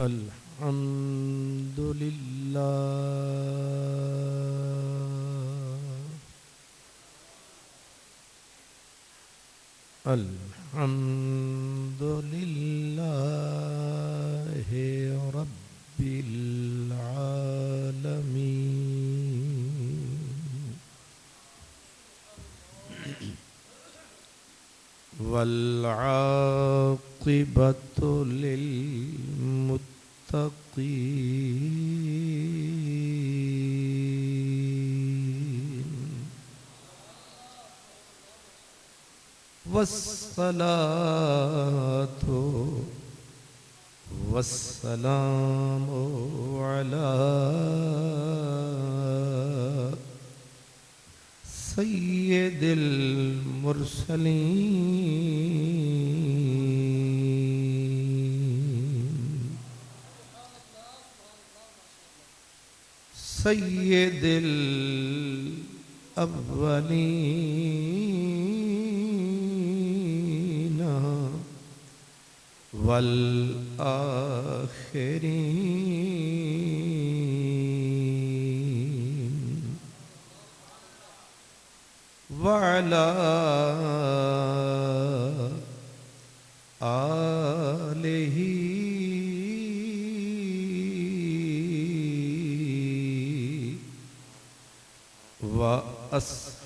الحمد للہ الحمد للہ رب العالمین والعاقبۃ للمتقین والصلاة والسلام علی سید المرسلین سید الاولین والآخرین وعلى آلہ وأصحابہ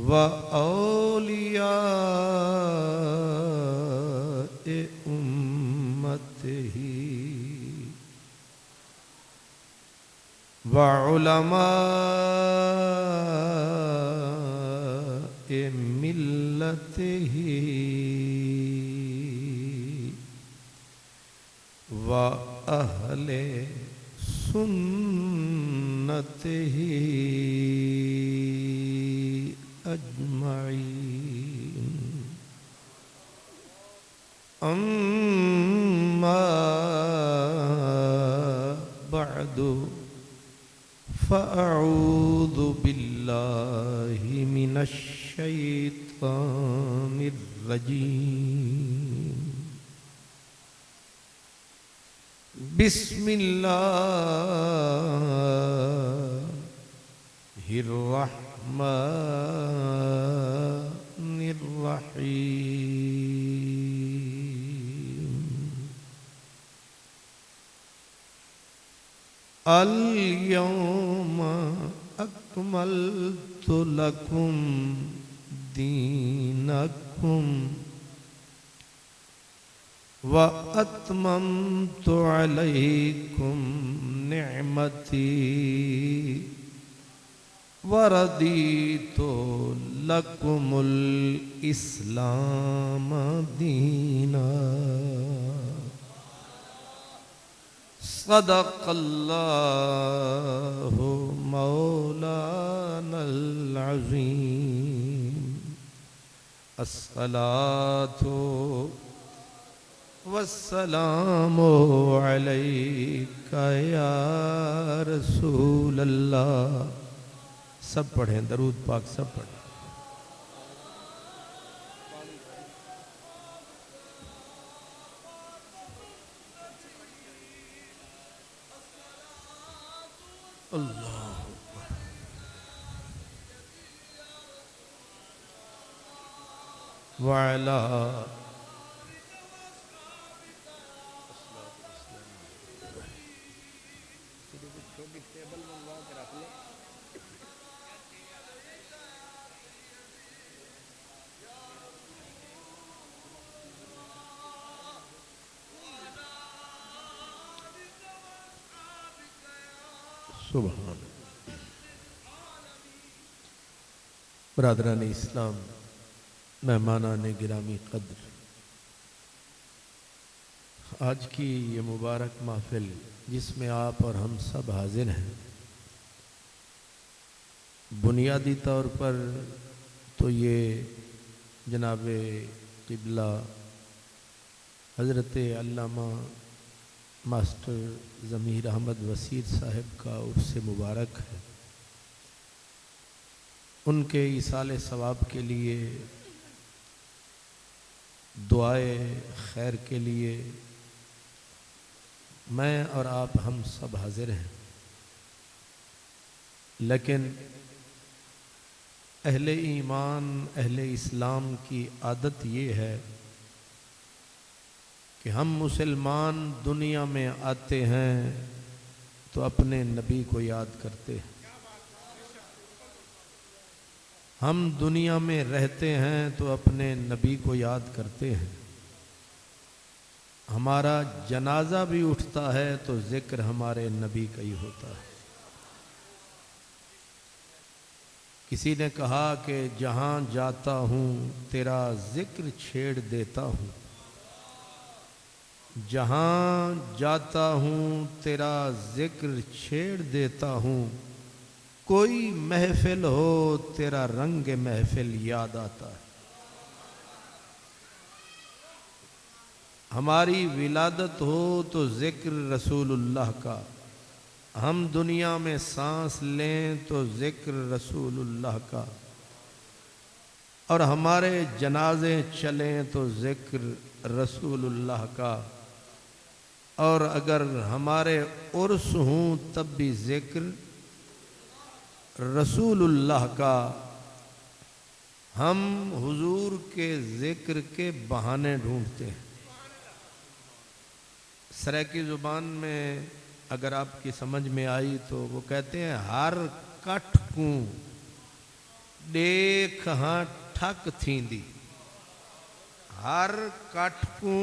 وأولیاء أمته وعلماء ملته وأهل سنته أجمعين أما بعد فأعوذ بالله من الشيطان الرجيم بسم الله الرحمن الرحيم اليوم أكملت لكم دينكم وأتممت عليكم نعمتي ورضيت لكم الإسلام دينا صدق الله مولانا العظيم الصلاة والسلام علیک یا رسول اللہ. سب پڑھیں درود پاک سب پڑھیں. اللہ وعلا سبحان. برادران اسلام، مہمانان گرامی قدر، آج کی یہ مبارک محفل جس میں آپ اور ہم سب حاضر ہیں، بنیادی طور پر تو یہ جناب قبلہ حضرت علامہ ماسٹر ضمیر احمد وسیر صاحب کا عرس مبارک ہے. ان کے ایصال ثواب کے لیے دعائے خیر کے لیے میں اور آپ ہم سب حاضر ہیں، لیکن اہل ایمان اہل اسلام کی عادت یہ ہے کہ ہم مسلمان دنیا میں آتے ہیں تو اپنے نبی کو یاد کرتے ہیں، ہم دنیا میں رہتے ہیں تو اپنے نبی کو یاد کرتے ہیں، ہمارا جنازہ بھی اٹھتا ہے تو ذکر ہمارے نبی کا ہی ہوتا ہے۔ کسی نے کہا کہ جہاں جاتا ہوں تیرا ذکر چھیڑ دیتا ہوں، جہاں جاتا ہوں تیرا ذکر چھیڑ دیتا ہوں، کوئی محفل ہو تیرا رنگ محفل یاد آتا ہے۔ ہماری ولادت ہو تو ذکر رسول اللہ کا، ہم دنیا میں سانس لیں تو ذکر رسول اللہ کا، اور ہمارے جنازے چلیں تو ذکر رسول اللہ کا، اور اگر ہمارے عرس ہوں تب بھی ذکر رسول اللہ کا۔ ہم حضور کے ذکر کے بہانے ڈھونڈتے ہیں۔ سرائیکی زبان میں اگر آپ کی سمجھ میں آئی تو وہ کہتے ہیں ہر کٹھ کو دیکھ ہاں ٹھک تھیندی، ہر کٹھ کو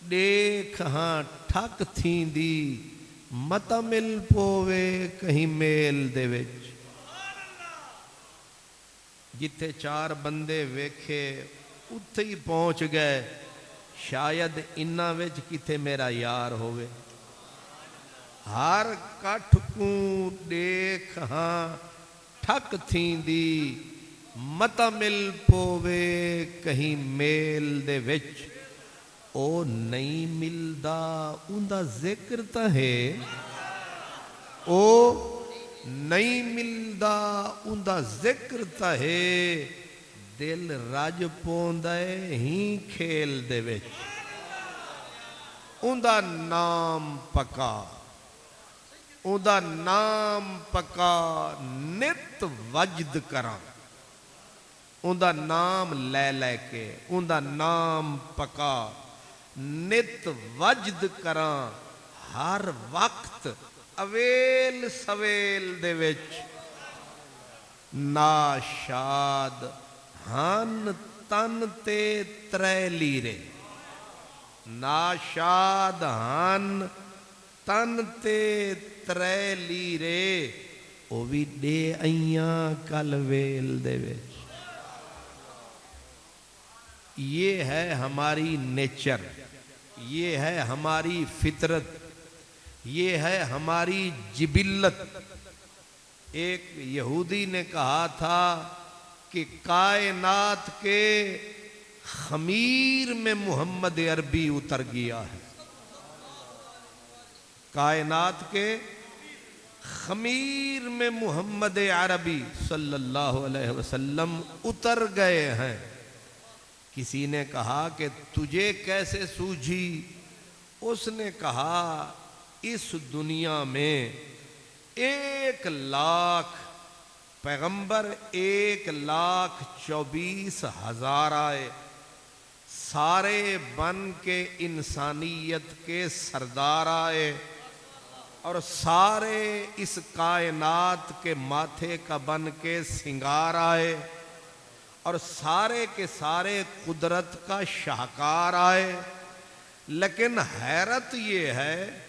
دیکھ ہاں ٹھک تھیندی، متا مل پووے کہیں میل دے وچ۔ جتھے چار بندے ویکھے اتھے ہی پہنچ گئے، شاید انہاں وچ کتے میرا یار ہوئے۔ ہر کٹھ کو دیکھ ہاں ٹھک تھیندی، متا مل پووے کہیں میل دے وچ۔ او نہیں ملدا اوندا ذکر تا ہے، او نہیں ملدا اوندا ذکر تا ہے، دل رج پوندا ہے ہی کھیل دے وچ۔ اوندا نام پکا، اوندا نام پکا نت وجد کراں، اوندا نام لے لے کے اوندا نام پکا نت وجد کراں، ہر وقت اویل سویل دے وچ۔ ناشاد ہن تن تے ترے لیرے، ناشاد ہن تن تے ترے لیرے، او بھی دے ایاں کل ویل دے وچ۔ یہ ہے ہماری نیچر، یہ ہے ہماری فطرت، یہ ہے ہماری جبلت۔ ایک یہودی نے کہا تھا کہ کائنات کے خمیر میں محمد عربی اتر گیا ہے، کائنات کے خمیر میں محمد عربی صلی اللہ علیہ وسلم اتر گئے ہیں۔ کسی نے کہا کہ تجھے کیسے سوجھی؟ اس نے کہا اس دنیا میں 1,00,000 پیغمبر 1,24,000 آئے، سارے بن کے انسانیت کے سردار آئے، اور سارے اس کائنات کے ماتھے کا بن کے سنگار آئے، اور سارے کے سارے قدرت کا شاہکار آئے۔ لیکن حیرت یہ ہے،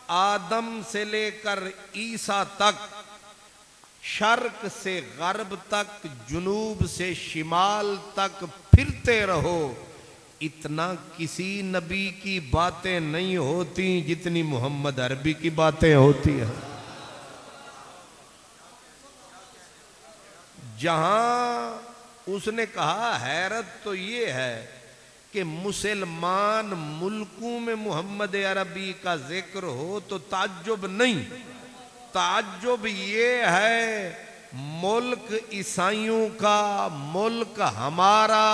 آدم سے لے کر عیسیٰ تک، شرق سے غرب تک، جنوب سے شمال تک پھرتے رہو، اتنا کسی نبی کی باتیں نہیں ہوتی جتنی محمد عربی کی باتیں ہوتی ہیں۔ جہاں اس نے کہا حیرت تو یہ ہے کہ مسلمان ملکوں میں محمد عربی کا ذکر ہو تو تعجب نہیں، تعجب یہ ہے ملک عیسائیوں کا، ملک ہمارا،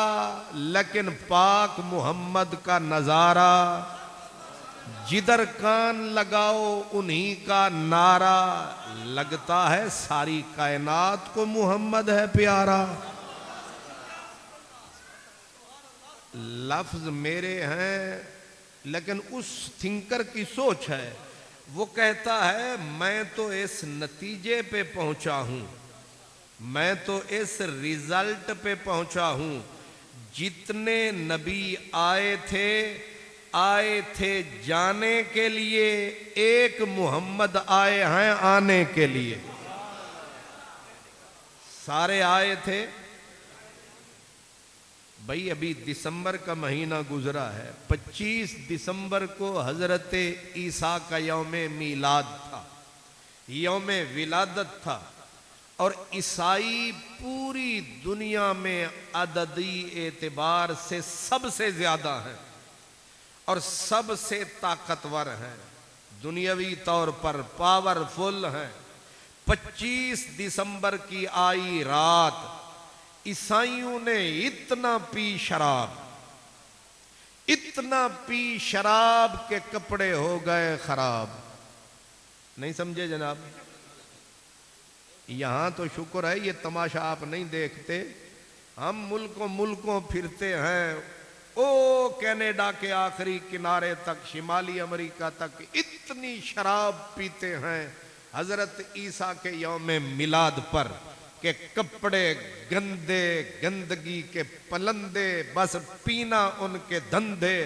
لیکن پاک محمد کا نظارہ، جدھر کان لگاؤ انہی کا نعرہ، لگتا ہے ساری کائنات کو محمد ہے پیارا۔ لفظ میرے ہیں لیکن اس تھنکر کی سوچ ہے، وہ کہتا ہے میں تو اس نتیجے پہ پہنچا ہوں، میں تو اس ریزلٹ پہ پہنچا ہوں، جتنے نبی آئے تھے جانے کے لیے، ایک محمد آئے ہیں آنے کے لیے۔ سارے آئے تھے بھئی، ابھی دسمبر کا مہینہ گزرا ہے، 25 دسمبر کو حضرت عیسیٰ کا یوم میلاد تھا، یوم ولادت تھا، اور عیسائی پوری دنیا میں عددی اعتبار سے سب سے زیادہ ہیں اور سب سے طاقتور ہیں، دنیاوی طور پر پاورفل ہیں۔ 25 دسمبر کی آئی رات عیسائیوں نے اتنا پی شراب کے کپڑے ہو گئے خراب۔ نہیں سمجھے جناب؟ یہاں تو شکر ہے یہ تماشا آپ نہیں دیکھتے، ہم ملکوں پھرتے ہیں، او کینیڈا کے آخری کنارے تک، شمالی امریکہ تک اتنی شراب پیتے ہیں حضرت عیسیٰ کے یوم میلاد پر کہ کپڑے گندے، گندگی کے پلندے، بس پینا ان کے دھندے،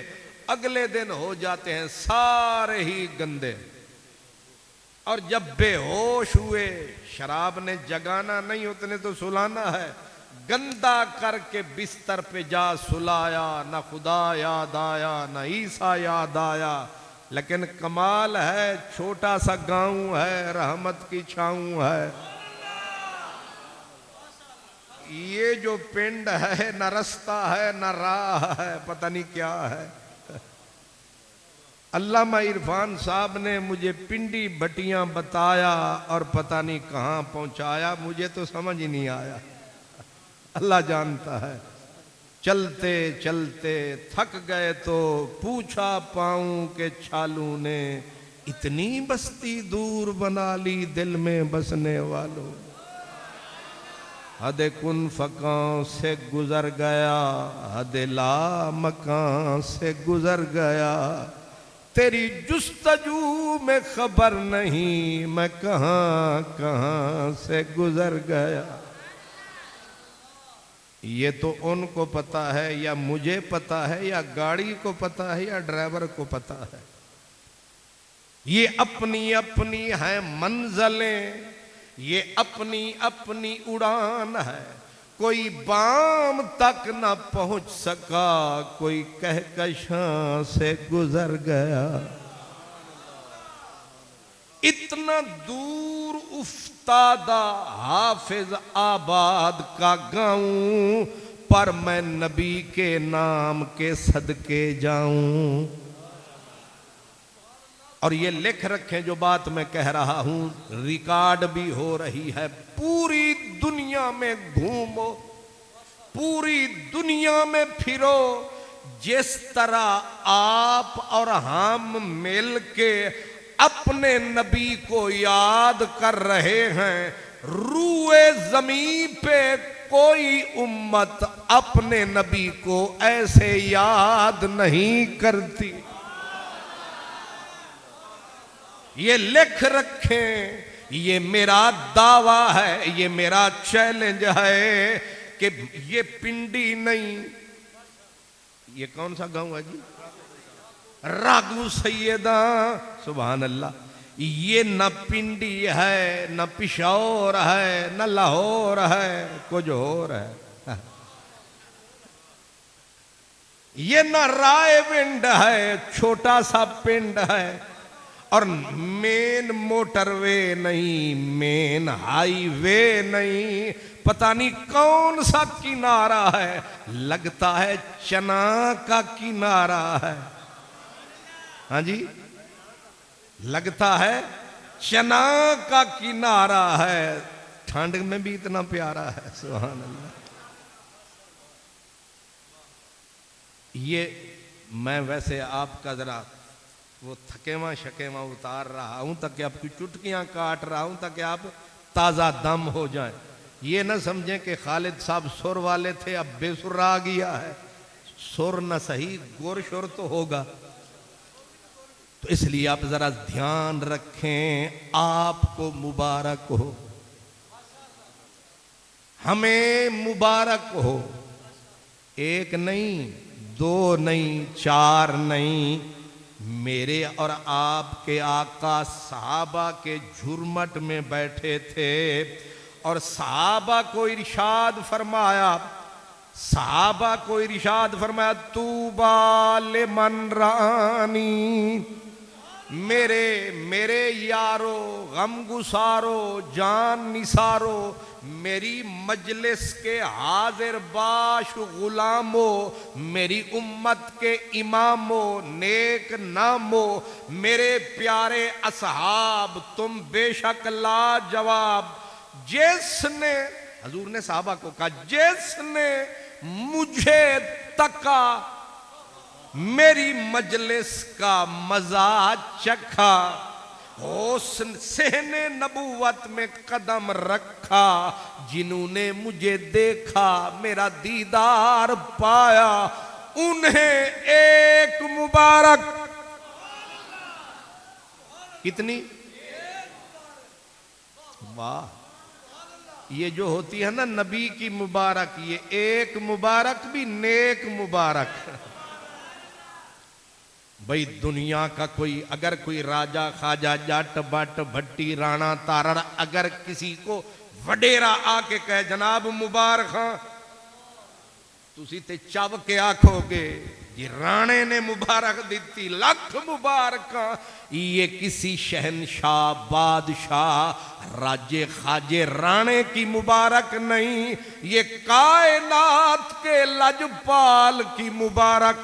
اگلے دن ہو جاتے ہیں سارے ہی گندے۔ اور جب بے ہوش ہوئے، شراب نے جگانا نہیں، اتنے تو سلانا ہے، گندا کر کے بستر پہ جا سلایا، نہ خدا یاد آیا نہ عیسیٰ یاد آیا۔ لیکن کمال ہے، چھوٹا سا گاؤں ہے، رحمت کی چھاؤں ہے، یہ جو پنڈ ہے نہ رستہ ہے نہ راہ ہے، پتہ نہیں کیا ہے۔ علامہ عرفان صاحب نے مجھے پنڈی بٹیاں بتایا اور پتہ نہیں کہاں پہنچایا، مجھے تو سمجھ ہی نہیں آیا، اللہ جانتا ہے۔ چلتے چلتے تھک گئے تو پوچھا پاؤں کے چھالوں نے، اتنی بستی دور بنا لی دل میں بسنے والوں۔ حد کن فکاں سے گزر گیا، حد لا مکان سے گزر گیا، تیری جستجو میں خبر نہیں میں کہاں کہاں سے گزر گیا۔ یہ تو ان کو پتا ہے یا مجھے پتا ہے یا گاڑی کو پتا ہے یا ڈرائیور کو پتا ہے، یہ اپنی اپنی ہیں منزلیں، یہ اپنی اپنی اڑان ہے، کوئی بام تک نہ پہنچ سکا، کوئی کہکشاں سے گزر گیا۔ اتنا دور افتادہ حافظ آباد کا گاؤں، پر میں نبی کے نام کے صدقے جاؤں۔ اور یہ لکھ رکھیں جو بات میں کہہ رہا ہوں، ریکارڈ بھی ہو رہی ہے، پوری دنیا میں گھومو، پوری دنیا میں پھرو، جس طرح آپ اور ہم مل کے اپنے نبی کو یاد کر رہے ہیں، روئے زمین پہ کوئی امت اپنے نبی کو ایسے یاد نہیں کرتی۔ یہ لکھ رکھیں، یہ میرا دعویٰ ہے، یہ میرا چیلنج ہے کہ یہ پنڈی نہیں، یہ کون سا گاؤں ہے جی؟ راگو سیداں، سبحان اللہ، یہ نہ پنڈی ہے نہ پشاور ہے نہ لاہور ہے، کچھ اور ہے، یہ نہ رائے ونڈ ہے، چھوٹا سا پنڈ ہے، اور مین موٹر وے نہیں، مین ہائی وے نہیں، پتہ نہیں کون سا کنارہ ہے، لگتا ہے چنا کا کنارہ ہے، ہاں جی، لگتا ہے چنا کا کنارہ ہے۔ ٹھنڈ میں بھی اتنا پیارا ہے، سبحان اللہ۔ یہ میں ویسے آپ کا ذرا وہ تھکیواں شکیواں اتار رہا ہوں تاکہ آپ کی چٹکیاں کاٹ رہا ہوں تاکہ آپ تازہ دم ہو جائیں۔ یہ نہ سمجھیں کہ خالد صاحب سر والے تھے اب بے سر آ گیا ہے، سر نہ صحیح گور شور تو ہوگا۔ تو اس لیے آپ ذرا دھیان رکھیں، آپ کو مبارک ہو، ہمیں مبارک ہو، ایک نہیں، دو نہیں، چار نہیں، میرے اور آپ کے آقا صحابہ کے جھرمٹ میں بیٹھے تھے اور صحابہ کو ارشاد فرمایا، صحابہ کو ارشاد فرمایا طوبیٰ لمن رآنی، میرے یارو، غم گسارو، جان نثارو، میری مجلس کے حاضر باش غلامو، میری امت کے امامو، نیک نامو، میرے پیارے اصحاب، تم بے شک لاجواب، جس نے، حضور نے صحابہ کو کہا، جس نے مجھے تکا، میری مجلس کا مزہ چکھا، حسن صحن نبوت میں قدم رکھا، جنہوں نے مجھے دیکھا میرا دیدار پایا، انہیں ایک مبارک، کتنی؟ واہ، یہ جو ہوتی ہے نا نبی کی مبارک، یہ ایک مبارک بھی نیک مبارک۔ بھئی دنیا کا کوئی اگر کوئی راجہ خواجہ جٹ بٹ بھٹی رانا تارڑ اگر کسی کو وڈیرا آ کے کہے جناب مبارکاں، تسی تے چاو کے آکھو گے یہ رانے نے مبارک دیتی، لکھ مبارکاں، یہ کسی شہنشاہ بادشاہ راجے خاجے رانے کی مبارک نہیں، یہ کائنات کے لجپال کی مبارک،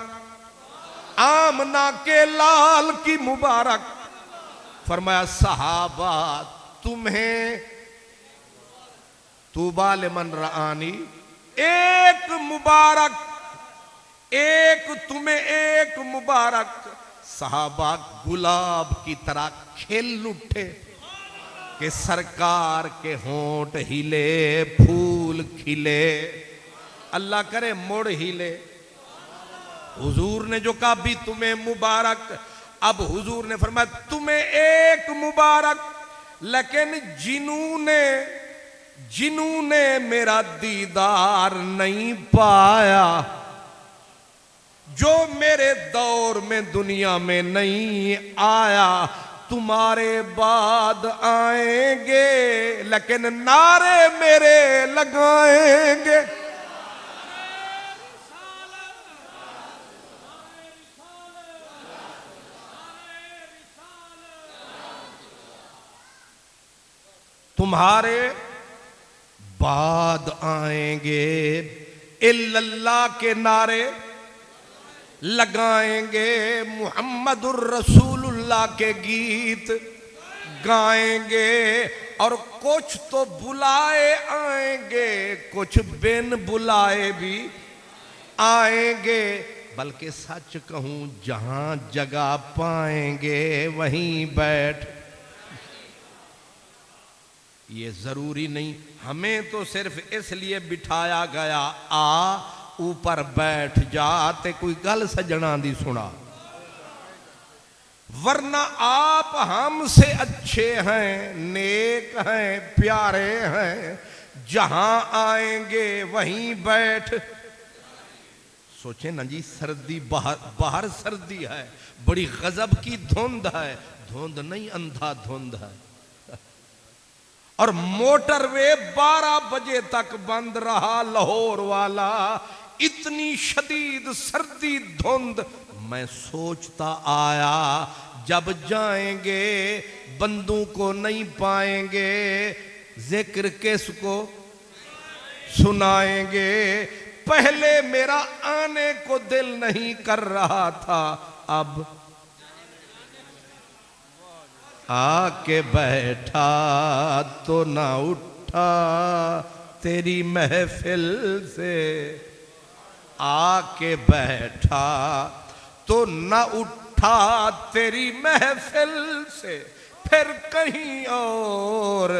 آمنہ کے لال کی مبارک۔ فرمایا صحابہ تمہیں طوبیٰ لمن رآنی، ایک مبارک، ایک تمہیں ایک مبارک۔ صحابہ گلاب کی طرح کھل اٹھے کہ سرکار کے ہونٹ ہلے، پھول کھلے، اللہ کرے مڑ ہلے۔ حضور نے جو کہا بھی تمہیں مبارک، اب حضور نے فرمایا تمہیں ایک مبارک، لیکن جنہوں نے میرا دیدار نہیں پایا، جو میرے دور میں دنیا میں نہیں آیا، تمہارے بعد آئیں گے لیکن نعرے میرے لگائیں گے۔ تمہارے بعد آئیں گے، الا اللہ کے نعرے لگائیں گے، محمد الرسول اللہ کے گیت گائیں گے، اور کچھ تو بلائے آئیں گے، کچھ بن بلائے بھی آئیں گے، بلکہ سچ کہوں جہاں جگہ پائیں گے وہیں بیٹھ۔ یہ ضروری نہیں، ہمیں تو صرف اس لیے بٹھایا گیا آ اوپر بیٹھ جاتے کوئی گل سجنا دی سنا، ورنہ آپ ہم سے اچھے ہیں، نیک ہیں، پیارے ہیں، جہاں آئیں گے وہیں بیٹھ۔ سوچیں نا جی، سردی باہر سردی ہے، بڑی غضب کی دھند ہے، دھند نہیں اندھا دھند ہے، اور موٹر وے 12 بجے تک بند رہا لاہور والا، اتنی شدید سردی دھند۔ میں سوچتا آیا جب جائیں گے بندوں کو نہیں پائیں گے، ذکر کس کو سنائیں گے، پہلے میرا آنے کو دل نہیں کر رہا تھا، اب آ کے بیٹھا تو نہ اٹھ اٹھا تیری محفل سے، آ کے بیٹھا تو نہ اٹھا تیری محفل سے، پھر کہیں اور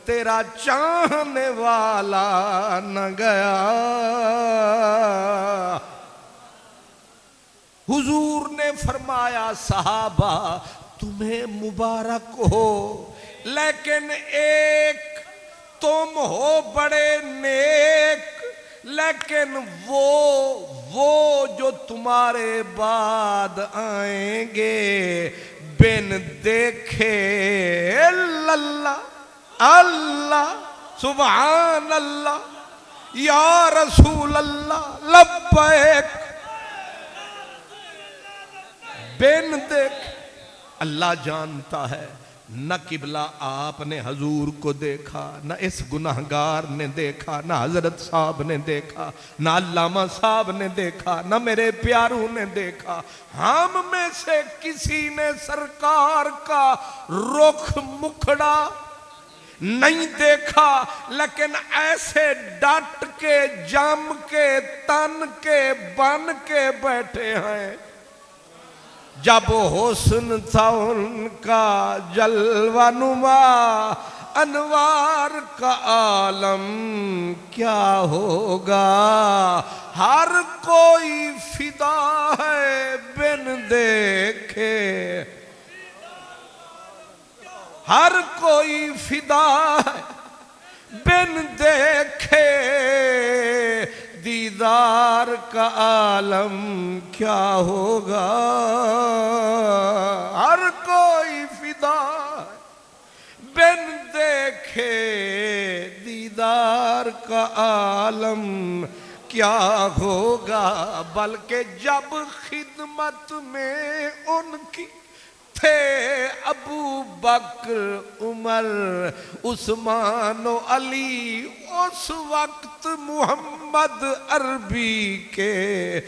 تیرا چاہنے والا نہ گیا۔ حضور نے فرمایا صحابہ تمہیں مبارک ہو، لیکن ایک تم ہو بڑے نیک، لیکن وہ جو تمہارے بعد آئیں گے بن دیکھے اللہ اللہ سبحان اللہ یا رسول اللہ لبیک، بن دیکھ۔ اللہ جانتا ہے نہ قبلہ آپ نے حضور کو دیکھا، نہ اس گناہگار نے دیکھا، نہ حضرت صاحب نے دیکھا، نہ علامہ صاحب نے دیکھا، نہ میرے پیاروں نے دیکھا، ہم میں سے کسی نے سرکار کا رخ مکھڑا نہیں دیکھا، لیکن ایسے ڈٹ کے جم کے تن کے بن کے بیٹھے ہیں۔ جب حسن تھا ان کا جلوہ نما، انوار کا عالم کیا ہوگا، ہر کوئی فدا ہے بن دیکھے، ہر کوئی فدا ہے بن دیکھے، دیدار کا عالم کیا ہوگا، ہر کوئی فدا ہے بن دیکھے، دیدار کا عالم کیا ہوگا۔ بلکہ جب خدمت میں ان کی تھے ابو بکر عمر عثمان و علی، اس وقت محمد عربی کے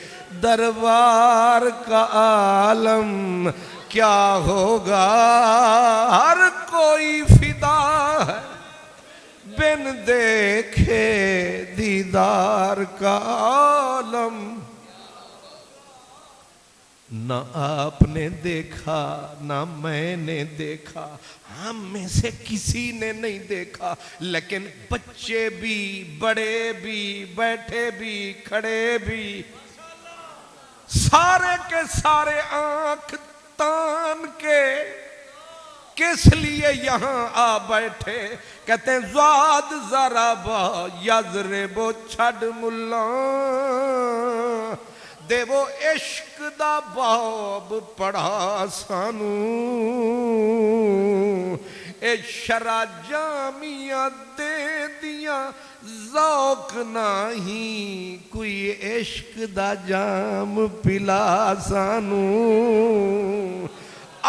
دربار کا عالم کیا ہوگا، ہر کوئی فدا ہے بن دیکھے، دیدار کا عالم۔ نہ آپ نے دیکھا نہ میں نے دیکھا، ہم میں سے کسی نے نہیں دیکھا، لیکن بچے بھی بڑے بھی بیٹھے بھی کھڑے بھی سارے کے سارے آنکھ تان کے کس لیے یہاں آ بیٹھے؟ کہتے ہیں زاد ضربا یضرب چھڑ ملا، دے وہ عشق دا باب پڑھا سانو، اے شرع جامعہ دے دیا ذوق نہیں، کوئی عشق دا جام پلا سانو۔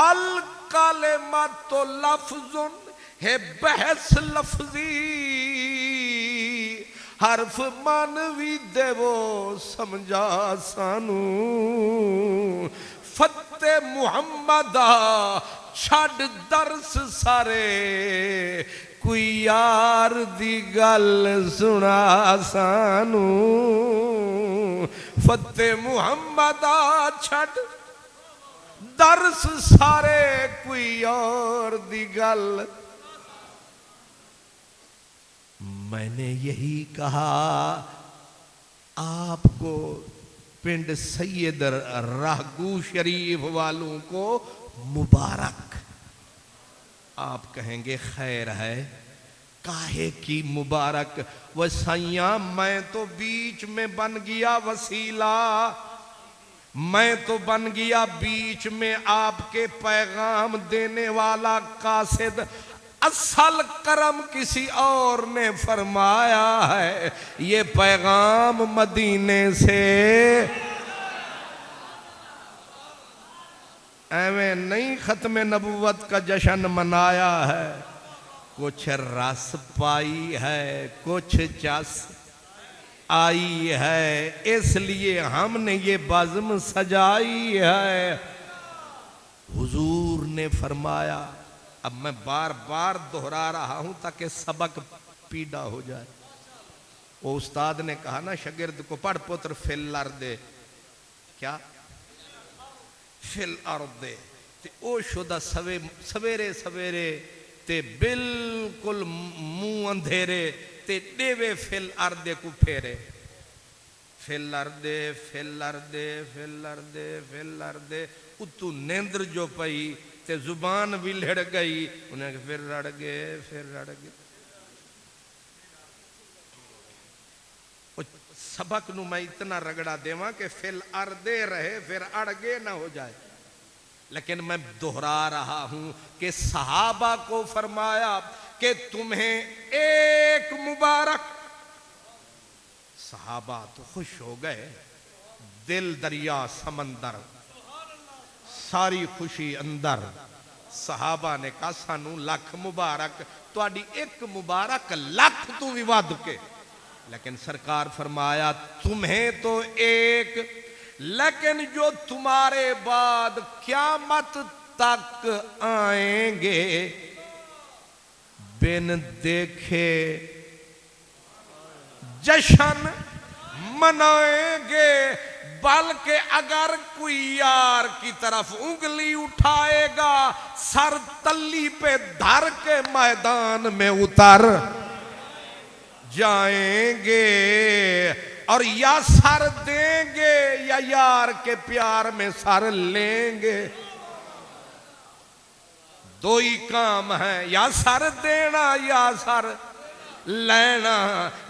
الکلمۃ لفظ ہے بحث لفظی، حرف مانوی دے وہ سمجھا سانو، فتح محمد چھڑ درس سارے، کوئی یار دی گل سنا سانو، فتح محمد چھڑ درس سارے، کوئی اور دی گل۔ میں نے یہی کہا آپ کو، پنڈ سید راہگو شریف والوں کو مبارک۔ آپ کہیں گے خیر ہے، کاہے کی مبارک؟ وہ سیاں میں تو بیچ میں بن گیا وسیلہ، میں تو بن گیا بیچ میں آپ کے پیغام دینے والا قاصد، اصل کرم کسی اور نے فرمایا ہے، یہ پیغام مدینے سے ایویں نہیں ختم نبوت کا جشن منایا ہے، کچھ رس پائی ہے، کچھ چس آئی ہے، اس لیے ہم نے یہ بزم سجائی ہے۔ حضور نے فرمایا، اب میں بار بار دہرا رہا ہوں تاکہ سبق پیڑا ہو جائے. وہ استاد نے کہا نا شاگرد کو پڑھ پتر فی الارض کیا فی الارض تے او شدہ سویرے سویرے تے بالکل منہ اندھیرے تے ڈیوے فی الارض کو پھیرے فی الارض فی الارض فی الارض فی الارض اتو نیندر جو پئی تے زبان بھی لڑ گئی انہیں کہ پھر رڑ گئے پھر رڑ گئے. سبق نو میں اتنا رگڑا دیواں کہ فی الارض رہے پھر اڑگے نہ ہو جائے. لیکن میں دہرا رہا ہوں کہ صحابہ کو فرمایا کہ تمہیں ایک مبارک. صحابہ تو خوش ہو گئے, دل دریا سمندر, ساری خوشی اندر. صحابہ نے کہا سانو لاکھ مبارک, تواڈی ایک مبارک لاکھ تو بھی ود کے. لیکن سرکار فرمایا تمہیں تو ایک, لیکن جو تمہارے بعد قیامت تک آئیں گے بن دیکھے جشن منائیں گے. بلکہ اگر کوئی یار کی طرف انگلی اٹھائے گا سر تلی پہ دھر کے میدان میں اتر جائیں گے, اور یا سر دیں گے یا یار کے پیار میں سر لیں گے. دو ہی کام ہیں, یا سر دینا یا سر لینا,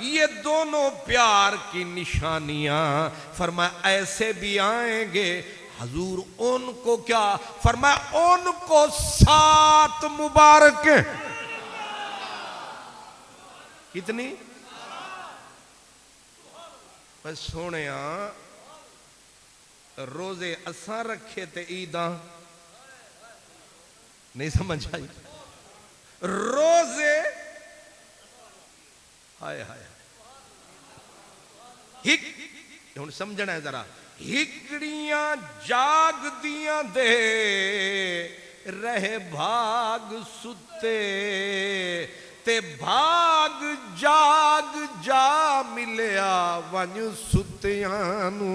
یہ دونوں پیار کی نشانیاں. فرمایا ایسے بھی آئیں گے. حضور ان کو کیا فرمایا, ان کو 7 مبارک. کتنی بس سونے روزے اساں رکھے تے عیداں نہیں سمجھ آئی. روزے ہائے ہائے ہن سمجھنا ہے ذرا. ہکڑیاں جاگ دیاں دے رہے بھاگ ستے تے بھاگ جاگ جا ملیا ونج ستیاں نو.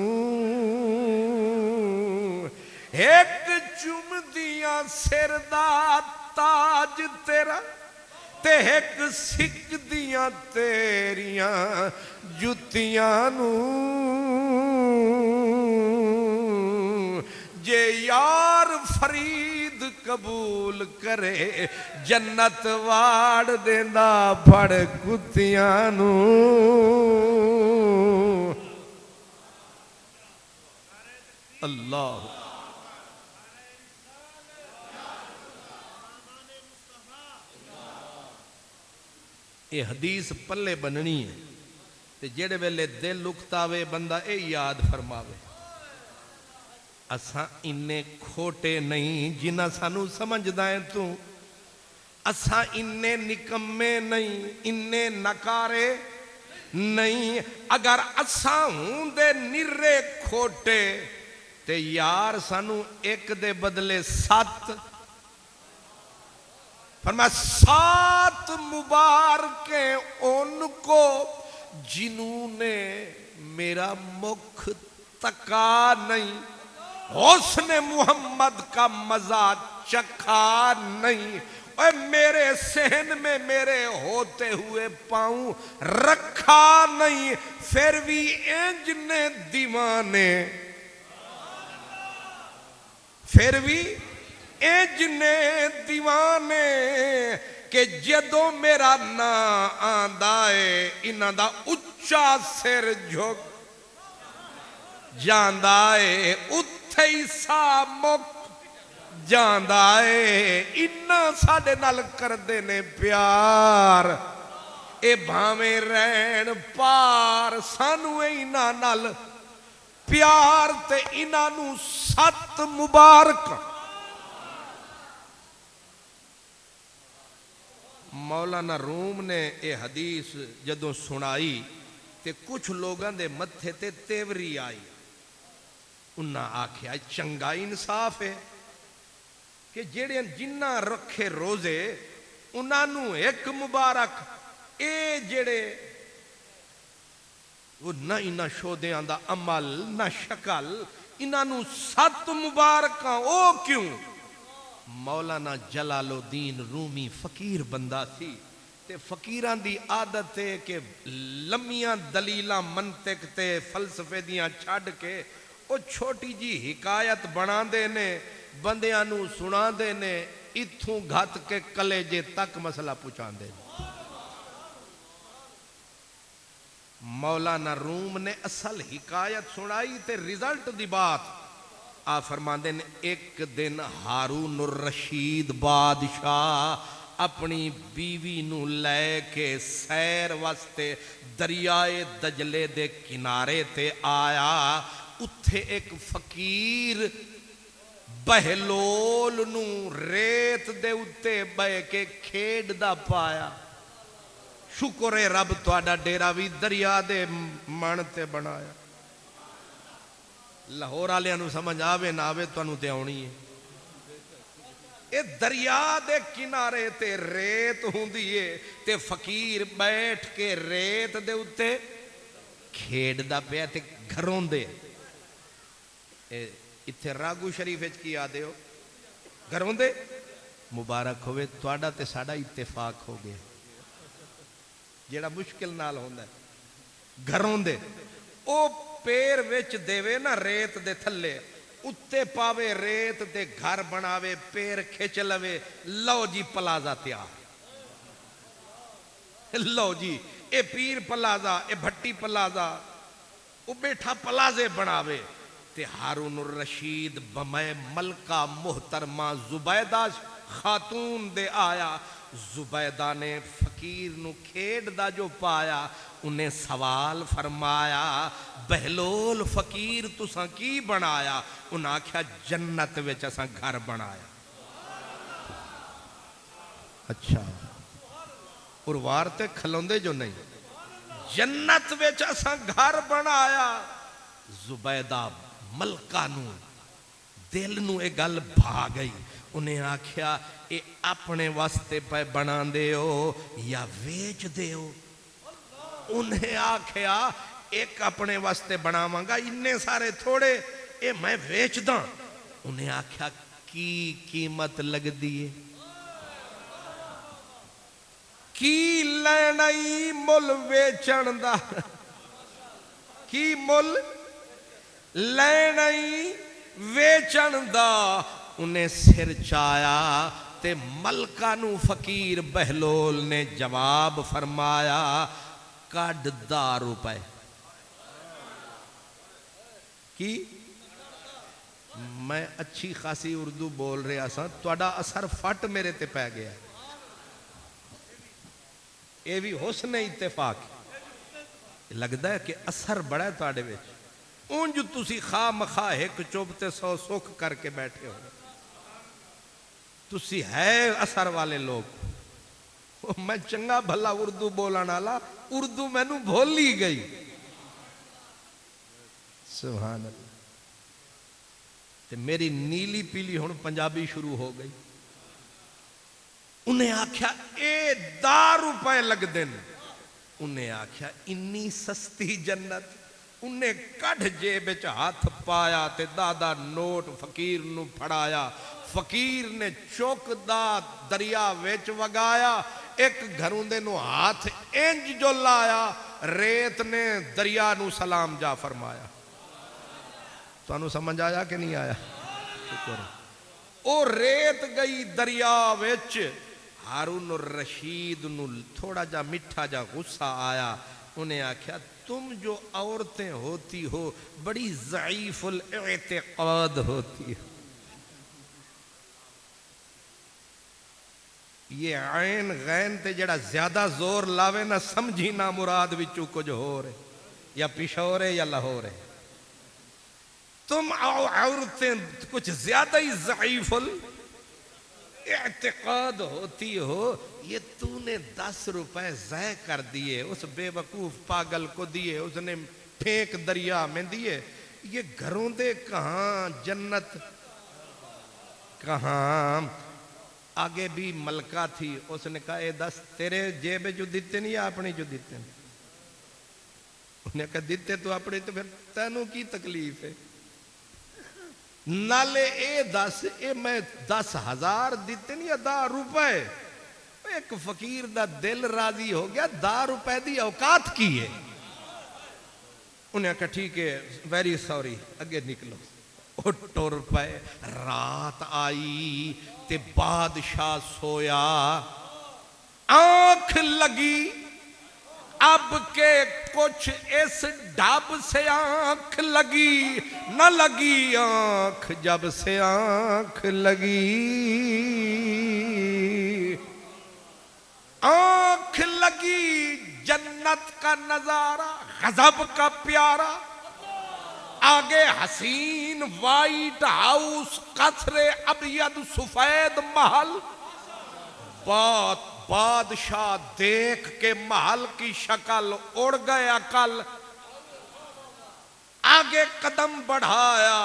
ایک چم دیاں سر دا تاج تیرا تے ایک سکھ دیاں تیریاں جتیاں نو. جے یار فرید قبول کرے جنت واڑ دینا پھڑ کتیاں نو. اللہ یہ حدیث پلے بننی ہے تے جڑے ویلے دل اکتاوے بندہ اے یاد فرماوے اساں انہیں کھوٹے نہیں جنہ سانو سمجھ دائیں تو. اساں انہیں نکمے نہیں, انہیں نکارے نہیں. اگر اساں ہوں دے نرے کھوٹے تے یار سانو ایک دے بدلے 7 فرمایا 7 مبارکیں ان کو جنہوں نے میرا مکھ تکا نہیں, حسن محمد کا مزہ چکھا نہیں, اور میرے صحن میں میرے ہوتے ہوئے پاؤں رکھا نہیں. پھر بھی انج نے دیوانے, پھر بھی انج نے دیوانے کہ جدوں میرا نا آندائے انہاں دا اچھا سر جھک جاندائے, اتھے ہی سا مک جاندائے. انہاں ساڑے نال کردے نے پیار, اے بھاویں رہن پار, سانو انہاں نال پیار تے انہاں نو 7 مبارک. مولانا روم نے اے حدیث جدوں سنائی تے کچھ لوگاں دے متھے تے تیوری آئی. انہاں آکھیا چنگا انصاف ہے کہ جنہ رکھے روزے انہاں نو ایک مبارک اے جڑے وہ نہ انہاں شودیاں دا عمل نہ شکل انہاں سات مبارکاں او کیوں؟ مولانا جلال الدین رومی فقیر بندہ سی تے فقیراں دی عادت ہے کہ لمیاں دلیلاں منطق تے فلسفے دیاں چھڈ کے او چھوٹی جی حکایت بنا دے نے بندیاں نو سنا دے نے اتھوں گھت کے کلیجے تک مسئلہ پہنچا دے نے۔ مولانا روم نے اصل حکایت سنائی تے رزلٹ دی بات آ فرماندے نے ایک دن ہارون الرشید بادشاہ اپنی بیوی نو لے کے سیر واسطے دریائے دجلے دے کنارے تے آیا اتھے ایک فقیر بہلول نو ریت دے اتے بے کے کھیڑ دا پایا۔ شکر ہے رب تہاڈا ڈیرا بھی دریا دے من تے بنایا۔ لاہور والےاں نو سمجھ آوے نہ آوے تانوں تے آونی ہے۔ اے دریا دے کنارے تے ریت ہوندی ہے تے فقیر بیٹھ کے ریت دے اتے کھیڑ دا پیا تے گھروں دے اتھے راگو شریف وچ کی آدے ہو گھروں دے مبارک ہوئے تہاڈا تے ساڈا اتفاق ہو گیا جیڑا مشکل نال ہوندا ہے گھروں دے او پیر وچ دیوے نا ریت دے تھلے اتے پاوے ریت دے گھر بناوے پیر کھچ لوے لو جی پلازا تیار لو جی اے پیر پلازا اے بھٹی پلازا او بیٹھا پلازے بناوے تے ہارون الرشید بمے ملکہ محترمہ زبیدہ خاتون دے آیا زبیدہ نے فقیر نو کھیڑ دا جو پایا انہیں سوال فرمایا بہلول فقیر تساں کی بنایا انہیں آکھیا جنت وچ اساں گھر بنایا۔ اچھا اور وارتے کھلوندے جو نہیں جنت وچ اساں گھر بنایا۔ زبیدہ ملکہ نو دل نو اے گل بھا گئی انہیں آکھیا اے اپنے واسطے پہ بنا دے ہو یا ویچ دے ہو؟ انہیں آکھیا ایک اپنے واسطے بنا مانگا انہیں سارے تھوڑے اے میں ویچ داں۔ انہیں آکھیا کی قیمت لگ دیئے کی لینائی مل ویچن دا کی مل لینائی ویچن دا انہیں سر چایا تے ملکہ نو فقیر بہلول نے جواب فرمایا کڈ 10 روپے کی میں اچھی خاصی اردو بول رہا سا تہاڈا اثر فٹ میرے تے پہ گیا اے بھی حسن اتفاق لگدا ہے کہ اثر بڑا ہے تہاڈے وچ اونج تسی خواہ مخواہ ایک چوب تے 100 سکھ کر کے بیٹھے ہو تسی ہے اثر والے لوگ میں چنگا بھلا اردو بولن والا اردو مینوں بھول ہی گئی سبحان اللہ تے میری نیلی پیلی ہن پنجابی شروع ہو گئی انہیں آکھیا اے 10 روپے لگ دن انہیں آکھیا انی سستی جنت انہیں کڑھ جیب وچ ہاتھ پایا تے دادا نوٹ فقیر نو پھڑایا فقیر نے چوک دا دریا وچ وگایا ایک گھروں دے نو ہاتھ انج جو لایا ریت نے دریا نو سلام جا فرمایا تو انو سمجھ آیا کہ نہیں آیا شکر او ریت گئی دریا وچ ہارون الرشید نو تھوڑا جا مٹھا جا غصہ آیا انہیں آکھیا تم جو عورتیں ہوتی ہو بڑی ضعیف الاعتقاد ہوتی ہو یہ عین غین تے جڑا زیادہ زور لاوے نہ سمجھی نہ مراد وچوں کچھ ہو رہے یا پشور ہے یا لاہور ہے تم عورتیں کچھ زیادہ ہی ضعیف اعتقاد ہوتی ہو یہ تو نے 10 روپے ضائع کر دیے اس بے وقوف پاگل کو دیے اس نے پھینک دریا میں دیے یہ گھروں دے کہاں جنت کہاں آگے بھی ملکہ تھی، اس نے کہا اے دس تیرے جیب جو دیتے نہیں یا اپنے جو دیتے نہیں؟ انہیں کہا دیتے تو اپنے، تو پھر تینوں کی تکلیف ہے؟ نالے اے دس اے میں 10,000 دیتے نہیں یا 10 روپے؟ ایک فقیر دا دل راضی ہو گیا، 10 روپے دی اوقات کی ہے۔ انہیں کہا ٹھیک ہے ویری سوری، اگے نکلو۔ وہ ٹور پائے، رات آئی تے بادشاہ سویا، آنکھ لگی اب کے کچھ اس ڈھب سے آنکھ لگی، نہ لگی آنکھ جب سے آنکھ لگی، آنکھ لگی جنت کا نظارہ، غضب کا پیارا، آگے حسین وائٹ ہاؤس، قصر ابید سفید محل، بادشاہ دیکھ کے محل کی شکل اڑ گئے عقل، آگے قدم بڑھایا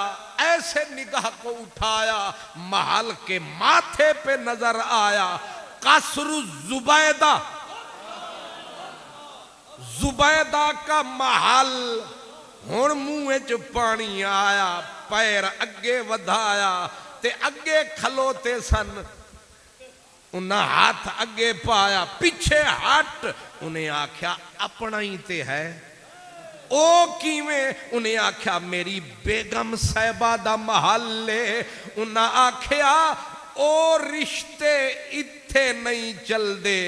ایسے نگاہ کو اٹھایا، محل کے ماتھے پہ نظر آیا قصر زبیدہ، زبیدہ کا محل، ہن منہ وچ پانی آیا، پیر اگے ودھایا تے اگے کھلوتے سن، انہاں ہاتھ اگے پایا، پیچھے ہٹ، انہیں آکھیا اپنا ہی تے ہے، او کیویں؟ انہیں آکھیا میری بیگم صاحبہ دا محل لے، انہاں آکھیا او رشتے اتھے نہیں چل دے،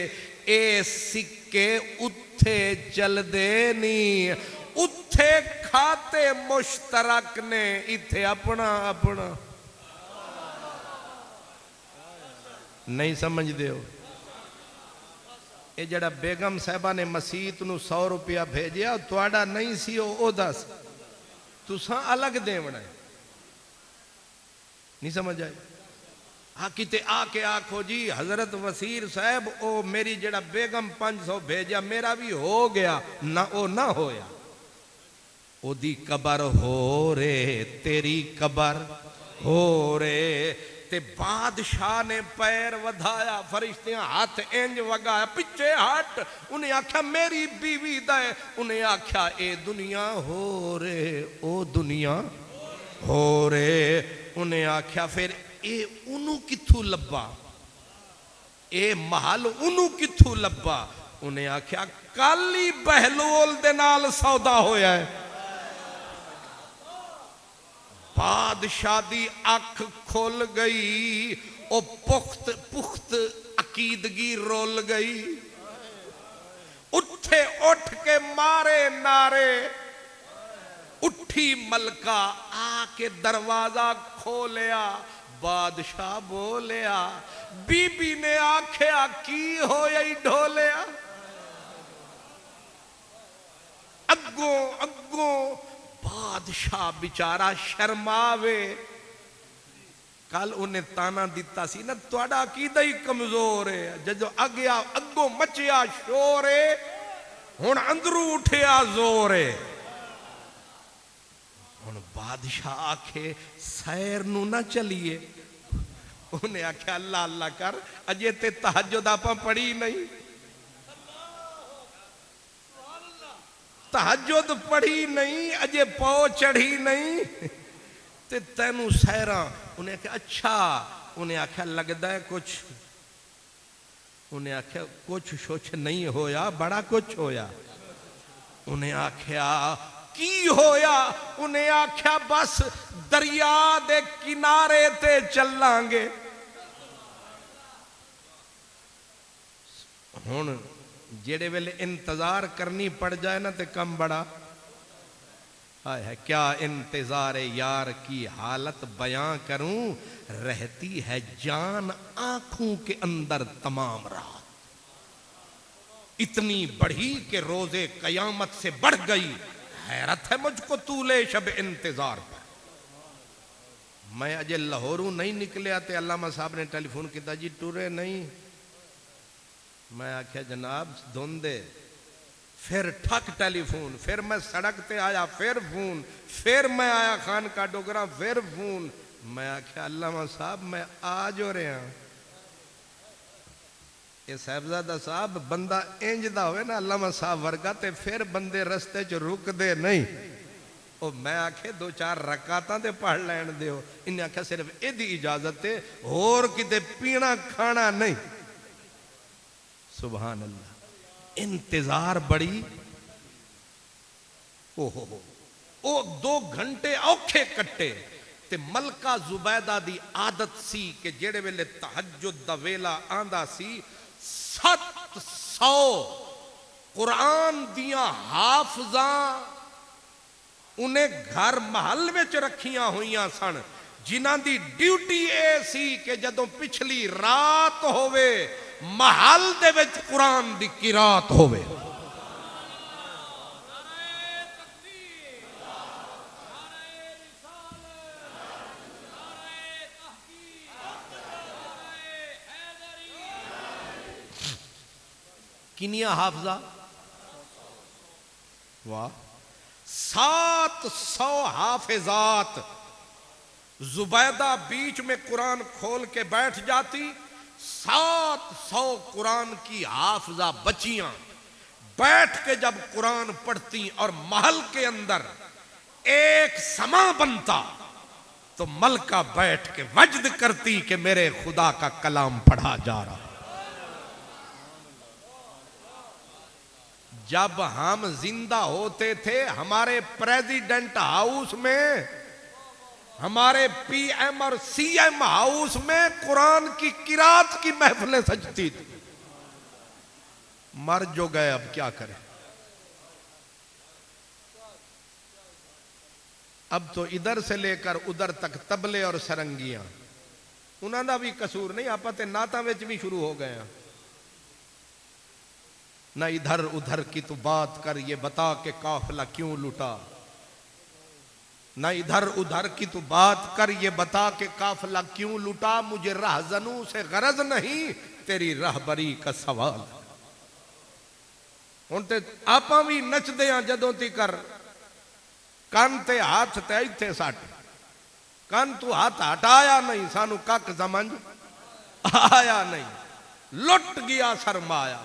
اے سکے اتھے چل دے نہیں، اتھے کھاتے مشترک نے، اتھے اپنا اپنا نہیں سمجھ دے ہو۔ اے جڑا بیگم صاحبہ نے مسیت نو 100 روپیہ بھیجیا، توڑا نہیں سی او دس، تساں الگ دیونا ہے، نہیں سمجھ آئی؟ کتے آ کے آکھو جی حضرت وزیر صاحب او میری جڑا بیگم 500 بھیجیا میرا بھی ہو گیا، نہ او نہ ہویا، او دی قبر ہو رے، تیری قبر ہو رے، تے بادشاہ نے پیر ودھایا، فرشتیاں ہاتھ انج وگایا، پچھے ہٹ، انہیں آکھا میری بیوی دے، انہیں آکھا اے دنیا ہو رے، او دنیا ہو رے، انہیں آکھا پھر اے انہوں کتھو لبا، اے محل انہوں کتھو لبا، انہیں آکھا کالی بہلول دے نال سودا ہویا ہے۔ بادشاہ دی اکھ کھول گئی، او پخت عقیدگی رول گئی، اٹھے اٹھ کے مارے نارے، اٹھی ملکہ آ کے دروازہ کھولیا، بادشاہ بولیا، بی بی نے آکھیا کی ہوئی ڈھولیا، اگوں بادشاہ بیچارہ شرماوے، کل انہیں تانا دیتا سی نا توڑا عقیدہ ہی کمزور ہے، جدو اگوں مچیا شور ہے، ہن اندروں اٹھیا زور ہے، ہن بادشاہ آکھے سیر نو نہ چلیے، انہیں آکھے اللہ اللہ کر، اجے تے تہجد آپاں پڑھی نہیں، تہجد پڑھی نہیں، اجے پاؤ چڑھی نہیں، تے تینوں سیراں، انہیں آکھے اچھا، انہیں آکھے لگدا ہے کچھ، انہیں آکھے کچھ شوچ نہیں ہویا، بڑا کچھ ہویا، انہیں آکھیا کی ہویا، انہیں آکھیا بس دریا دے کنارے تے چلانگے، ہن جیڑے ویلے انتظار کرنی پڑ جائے نا تے کم بڑا، ہے کیا انتظار یار کی حالت بیان کروں، رہتی ہے جان آنکھوں کے اندر تمام رات، اتنی بڑھی کہ روزے قیامت سے بڑھ گئی، حیرت ہے مجھ کو طول شب انتظار پر۔ میں اجے لاہوروں نہیں نکلیا تے علامہ صاحب نے ٹیلی فون کیتا جی ٹورے نہیں، میں آکھیا جناب دھوندے، پھر ٹھک ٹیلی فون، پھر میں سڑک تے آیا، پھر فون، پھر میں آیا خان کا ڈوگرا، پھر فون، میں آکھیا علامہ صاحب میں آج ہو رہے ہیں، یہ صاحبزادہ صاحب بندہ انج دا ہوئے نا علامہ صاحب ورگا تے پھر بندے رستے چ رک دے نہیں. او میں آکھے 2-4 رکعتاں تے پڑھ لین دیو. انہیں آکھا صرف ایدی اجازت ہے اور کتے پینا کھانا نہیں. سبحان اللہ. انتظار بڑی او 2 گھنٹے اوکھے کٹے. تے ملکہ زبیدہ دی عادت سی کہ جڑے ویلے تہجد دا ویلا آندا سی 700 قرآن دیاں حافظاں انہیں گھر محل وچ رکھیاں ہوئیاں سن جنہاں دی ڈیوٹی اے سی کہ جدوں پچھلی رات ہوئے محل دے وچ قرآن دی قرات ہوئے. کنیا حافظہ؟ واہ 700 حافظات. زبیدہ بیچ میں قرآن کھول کے بیٹھ جاتی. 700 قرآن کی حافظہ بچیاں بیٹھ کے جب قرآن پڑھتی اور محل کے اندر ایک سما بنتا تو ملکہ بیٹھ کے وجد کرتی کہ میرے خدا کا کلام پڑھا جا رہا. جب ہم زندہ ہوتے تھے ہمارے پریزیڈنٹ ہاؤس میں ہمارے پی ایم اور سی ایم ہاؤس میں قرآن کی قرات کی محفلیں سجتی تھی. مر جو گئے اب کیا کریں. اب تو ادھر سے لے کر ادھر تک تبلے اور سرنگیاں انہوں دا بھی قصور نہیں. آپ تے نعتاں وچ بھی شروع ہو گئے ہیں. نہ ادھر ادھر کی تو بات کر یہ بتا کہ قافلہ کیوں لٹا. نہ ادھر ادھر کی تو بات کر یہ بتا کہ قافلہ کیوں لٹا. مجھے رہزنوں سے غرض نہیں تیری رہبری کا سوال. ہن تے آپاں بھی نچ دیاں جدوں تی کر کان تے ہاتھ تے ایتھے سٹ کان تو ہاتھ ہٹایا نہیں سانو کک سمجھ آیا نہیں. لٹ گیا سرمایا.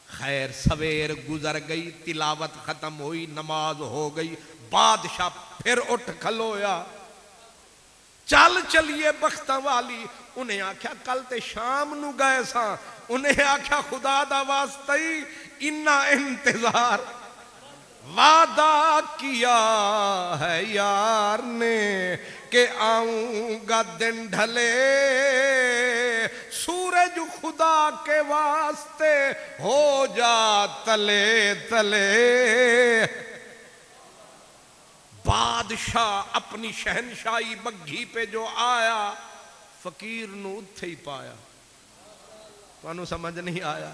خیر سویر گزر گئی تلاوت ختم ہوئی نماز ہو گئی. بادشاہ پھر اٹھ کھلویا. چل چلیے بختاں والی. انہیں آکھیا کل تے شام نو گئے ساں. انہیں آکھیا خدا دا واسطی انہا انتظار وعدہ کیا ہے یار نے کہ آؤں گا دن ڈھلے. سورج خدا کے واسطے ہو جا تلے تلے. بادشاہ اپنی شہنشاہی بگھی پہ جو آیا فقیر نو اتھے ہی پایا. تو انہوں سمجھ نہیں آیا.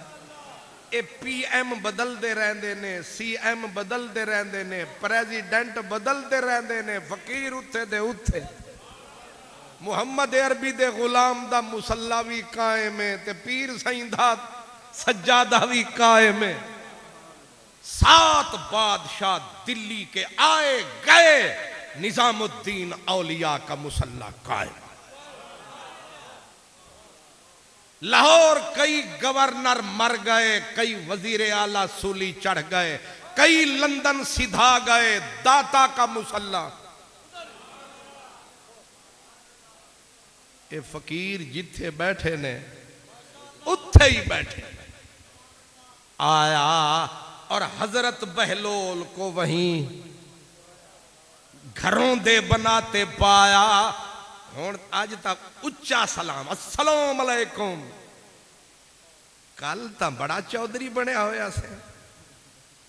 اے پی ایم بدل دے رہندے نے سی ایم بدل دے رہندے نے پریزیڈنٹ بدل دے رہندے نے فقیر اتھے دے اتھے. محمد عربی دے غلام دا مسلح بھی قائم ہے تے پیر سائیں دا سجادہ بھی قائم ہے. 7 بادشاہ دلی کے آئے گئے. نظام الدین اولیاء کا مسلح قائم. لاہور کئی گورنر مر گئے کئی وزیر اعلیٰ سولی چڑھ گئے کئی لندن سدھا گئے. داتا کا مسلح. اے فقیر جتھے بیٹھے نے اتھے ہی بیٹھے. آیا اور حضرت بہلول کو وہیں گھروں دے بناتے پایا. ہون آج تک اچھا سلام السلام علیکم. کل تا بڑا چودھری بنے ہویا سے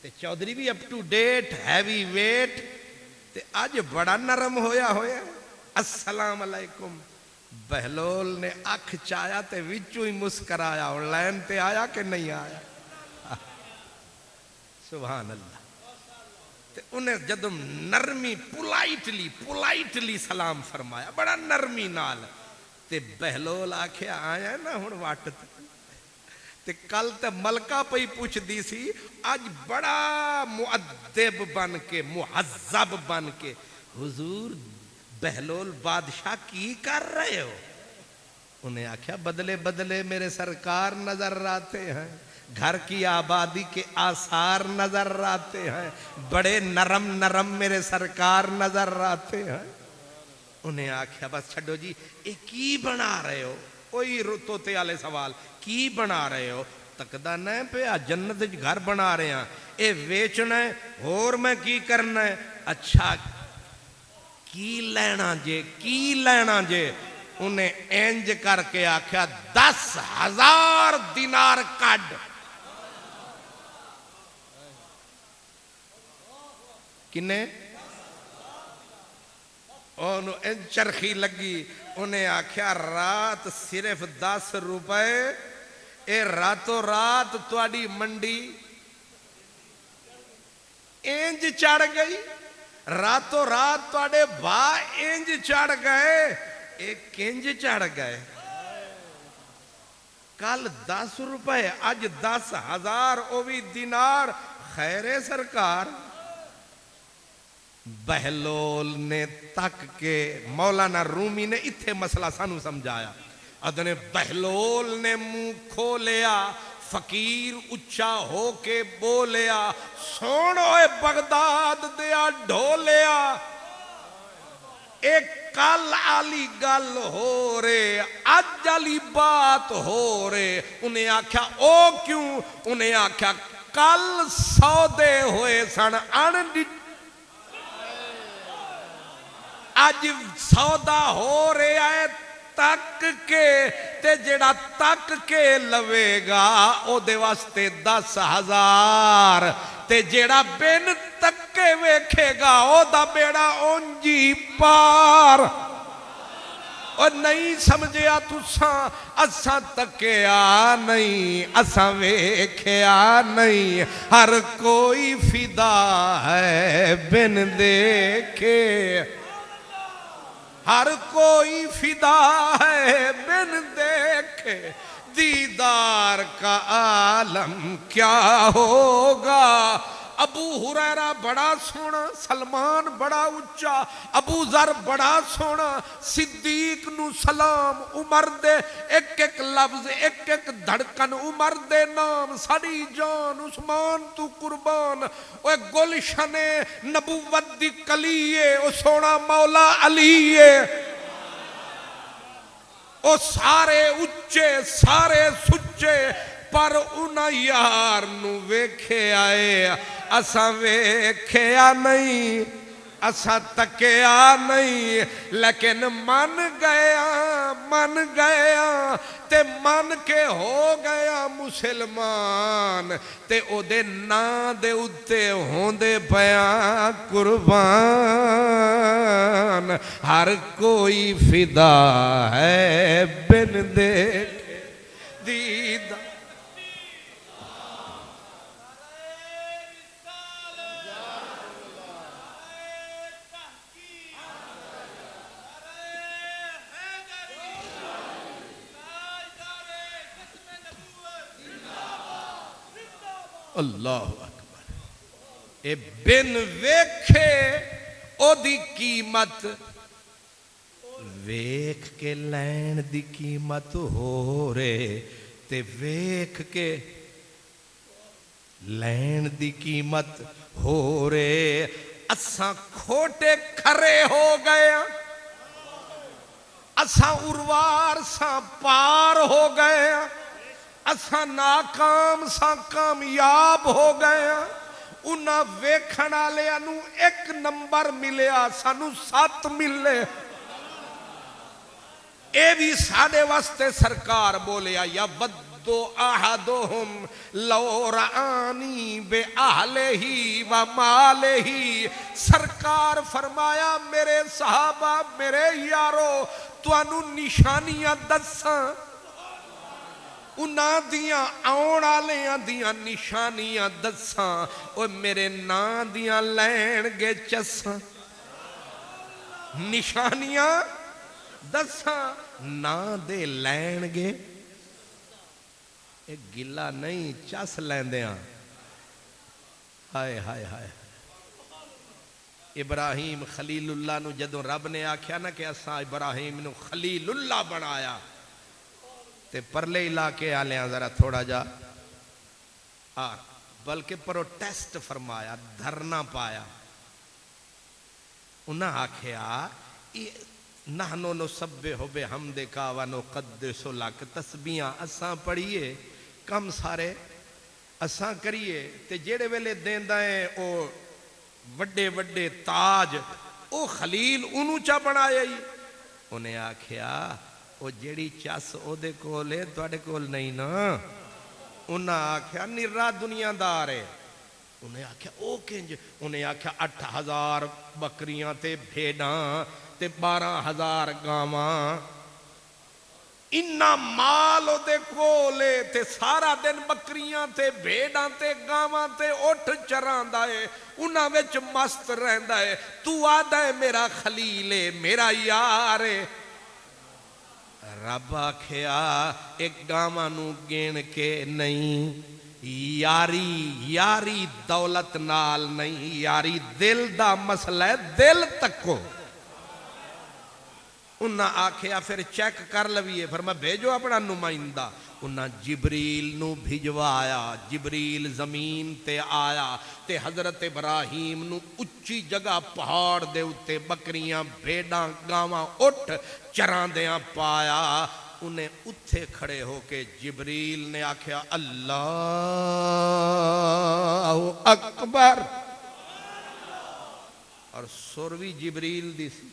تے چودھری بھی up to date heavyweight تے آج بڑا نرم ہویا ہویا. السلام علیکم. بہلول نے اکھ چایا تے وچو ہی مسکرایا. اور لائن تے آیا کہ نہیں آیا. سبحان اللہ. تے انہیں جدم نرمی پولائٹلی سلام فرمایا بڑا نرمی نال. تے بہلول آکھے آیا نا ہن واٹ تے کل تے ملکہ پہ ہی پوچھ دی سی. آج بڑا مؤدب بن کے مہذب بن کے حضور بہلول بادشاہ کی کر رہے ہو. انہیں آکھیا بدلے بدلے میرے سرکار نظر آتے ہیں، گھر کی آبادی کے آثار نظر آتے ہیں، بڑے نرم نرم میرے سرکار نظر آتے ہیں۔ انہیں آکھیا بس چھڑو جی، اے کی بنا رہے ہو؟ کوئی توتے والے سوال، کی بنا رہے ہو؟ تکدا نہ پہ جنت گھر بنا رہے ہیں، اے ویچنا ہے اور میں کی کرنا ہے؟ اچھا کی لینا جے، کی لینا جے؟ انہیں اینج کر کے آکھیا 10,000 دینار کڈ۔ کنے؟ انہیں چرخی لگی، انہیں آکھیا رات صرف 10 روپے، اے راتوں رات تواڈی منڈی اینج چڑھ گئی، راتوں رات تواڈے بھا اینج چڑھ گئے، ایک کنج چڑھ گئے۔ کل 10 روپے اج 10,000 اوی دینار، خیر سرکار۔ بہلول نے تک کے مولانا رومی نے اتھے مسئلہ سانو سمجھایا، ادھنے بہلول نے منہ کھولیا، فقیر اچھا ہو کے بولیا، سونوے بغداد دیا ڈھولیا، ایک کل آلی گل ہو رے، اج آلی بات ہو رے۔ انہیں آکھیا او کیوں؟ انہیں آکھیا کل سودے ہوئے سن اج سودا ہو رہے آئے تک کے، تے جڑا تک کے لوے گا او دے واسطے 10,000، تے جڑا بین تک کے ویکھے گا او دا بیڑا اونجی پار۔ اور نہیں سمجھیا تساں، اساں تکیا نہیں، اساں ویکھیا نہیں، ہر کوئی فدا ہے بن دیکھے، ہر کوئی فدا ہے بن دیکھے، دیدار کا عالم کیا ہوگا۔ ابو ہریرہ بڑا سونا، سلمان بڑا اچھا، ابو ذر بڑا سونا، صدیق نو سلام، عمر دے ایک ایک لفظ ایک ایک دھڑکن، عمر دے نام ساری جان، عثمان تو قربان، اوہ گلشن نبوت دی کلیے، او سونا مولا علیے، او سارے اچھے سارے سچے، پر انہاں یار نو ویکھے آئے، اساں ویکھیا نہیں، اساں تکیا نہیں، لیکن من گیا تے من کے ہو گیا مسلمان، تے او دے نا دے اتے ہوندے پیاں قربان، ہر کوئی فدا ہے بن دیکھے دیدہ۔ اللہ اکبر۔ اے بن ویکھے او دی قیمت، ویکھ کے لین دی قیمت ہو رے، تے ویکھ کے لین دی قیمت ہو رے، اساں کھوٹے کھرے ہو گئے، اساں اروار ساں پار ہو گئے، اساں ناکام ساں کامیاب ہو گئے، انہاں ویکھن والےاں نوں 1 نمبر ملیا، سانوں 7 ملے۔ اے بھی ساڈے واسطے سرکار بولیا، یا بدو احدہم لو رآنی بے اہلہ و مالہ، سرکار فرمایا میرے صحابہ میرے یارو، تانوں نشانیاں دساں، انہاں دیاں آن والیاں دیاں نشانیاں دساں، او میرے نا دیاں لین گے چساں، نشانیاں دساں نا دے لین گے، ایک گلہ نہیں چس لیندیاں۔ ہائے ہائے ہائے، ابراہیم خلیل اللہ نو جدوں رب نے آکھیا نا کہ اساں ابراہیم نو خلیل اللہ بنایا، تے پرلے علاقے آلیاں ذرا تھوڑا جا بلکہ پروٹیسٹ فرمایا، دھرنا پایا. انہاں آکھیا نحنو نسبح بحمدک و نقدس لک، تسبیحاں اساں پڑھیے، کم سارے اساں کریے، تے جیڑے ویلے دیندا ہے او وڈے وڈے تاج او خلیل انہوں چا بنایا ہی. انہیں آکھیا او جیڑی چس او دے کولے تواڈے کول نہیں نا. انہاں آکھیا نرا دنیا دار ہے. انہیں آکھیا او کنج؟ انہیں آکھیا 8,000 بکریاں تے بھیڑاں تے 12,000 گاواں، انہا مال او دے کولے تے سارا دن بکریاں تے بھیڑاں تے گاواں تے اٹھ چراندا ہے، انہاں وچ مست رہندا ہے. تو آدھا ہے میرا خلیل ہے، میرا یار ہے. رب آکھیا ایک گاواں نو گن کے نہیں، یاری دولت نال نہیں، یاری دل دا مسئلہ ہے، دل تکو. انہاں آکھیا پھر چیک کر لویے، پھر میں بھیجو اپنا نمائندہ. انہاں جبریل نو بھجوایا، جبریل زمین تے آیا تے حضرت ابراہیم نو اچھی جگہ پہاڑ دے اتے بکریاں بھیڑاں گاواں اٹھ چراندیاں پایا. انہیں اتھے کھڑے ہو کے جبریل نے آکھیا اللہ اکبر، اور سروی جبریل دی سی.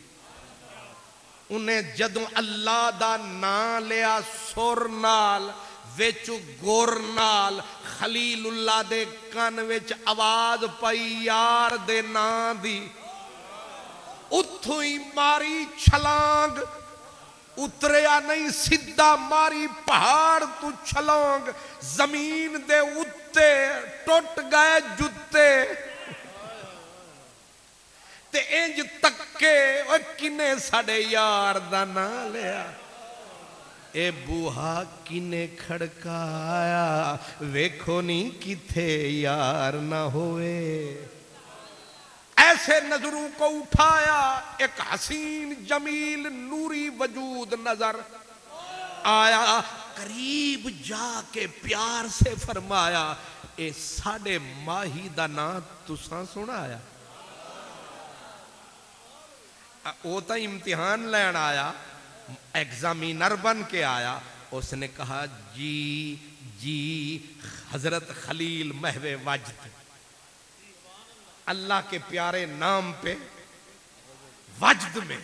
انہیں جدوں اللہ دا نام لیا سر نال وچ گور نال، خلیل اللہ دے کان وچ آواز پئی یار دے نام دی، اتھوں ہی ماری چھلانگ، اتریا نہیں سدھا ماری پہاڑ تو چھلانگ، زمین دے اتے ٹوٹ گئے جتے. تے انج تکے او کنے ساڑے یار دا نا لیا، اے بوہا کنے کھڑکایا، ویکھو نہیں کتھے یار نہ ہوئے. ایسے نظروں کو اٹھایا، ایک حسین جمیل نوری وجود نظر آیا، قریب جا کے پیار سے فرمایا اے ساڑے ماہی دا نا تساں سنایا. وہ تو امتحان لین آیا، ایگزامینر بن کے آیا. اس نے کہا جی حضرت خلیل محو وجد، اللہ کے پیارے نام پہ وجد میں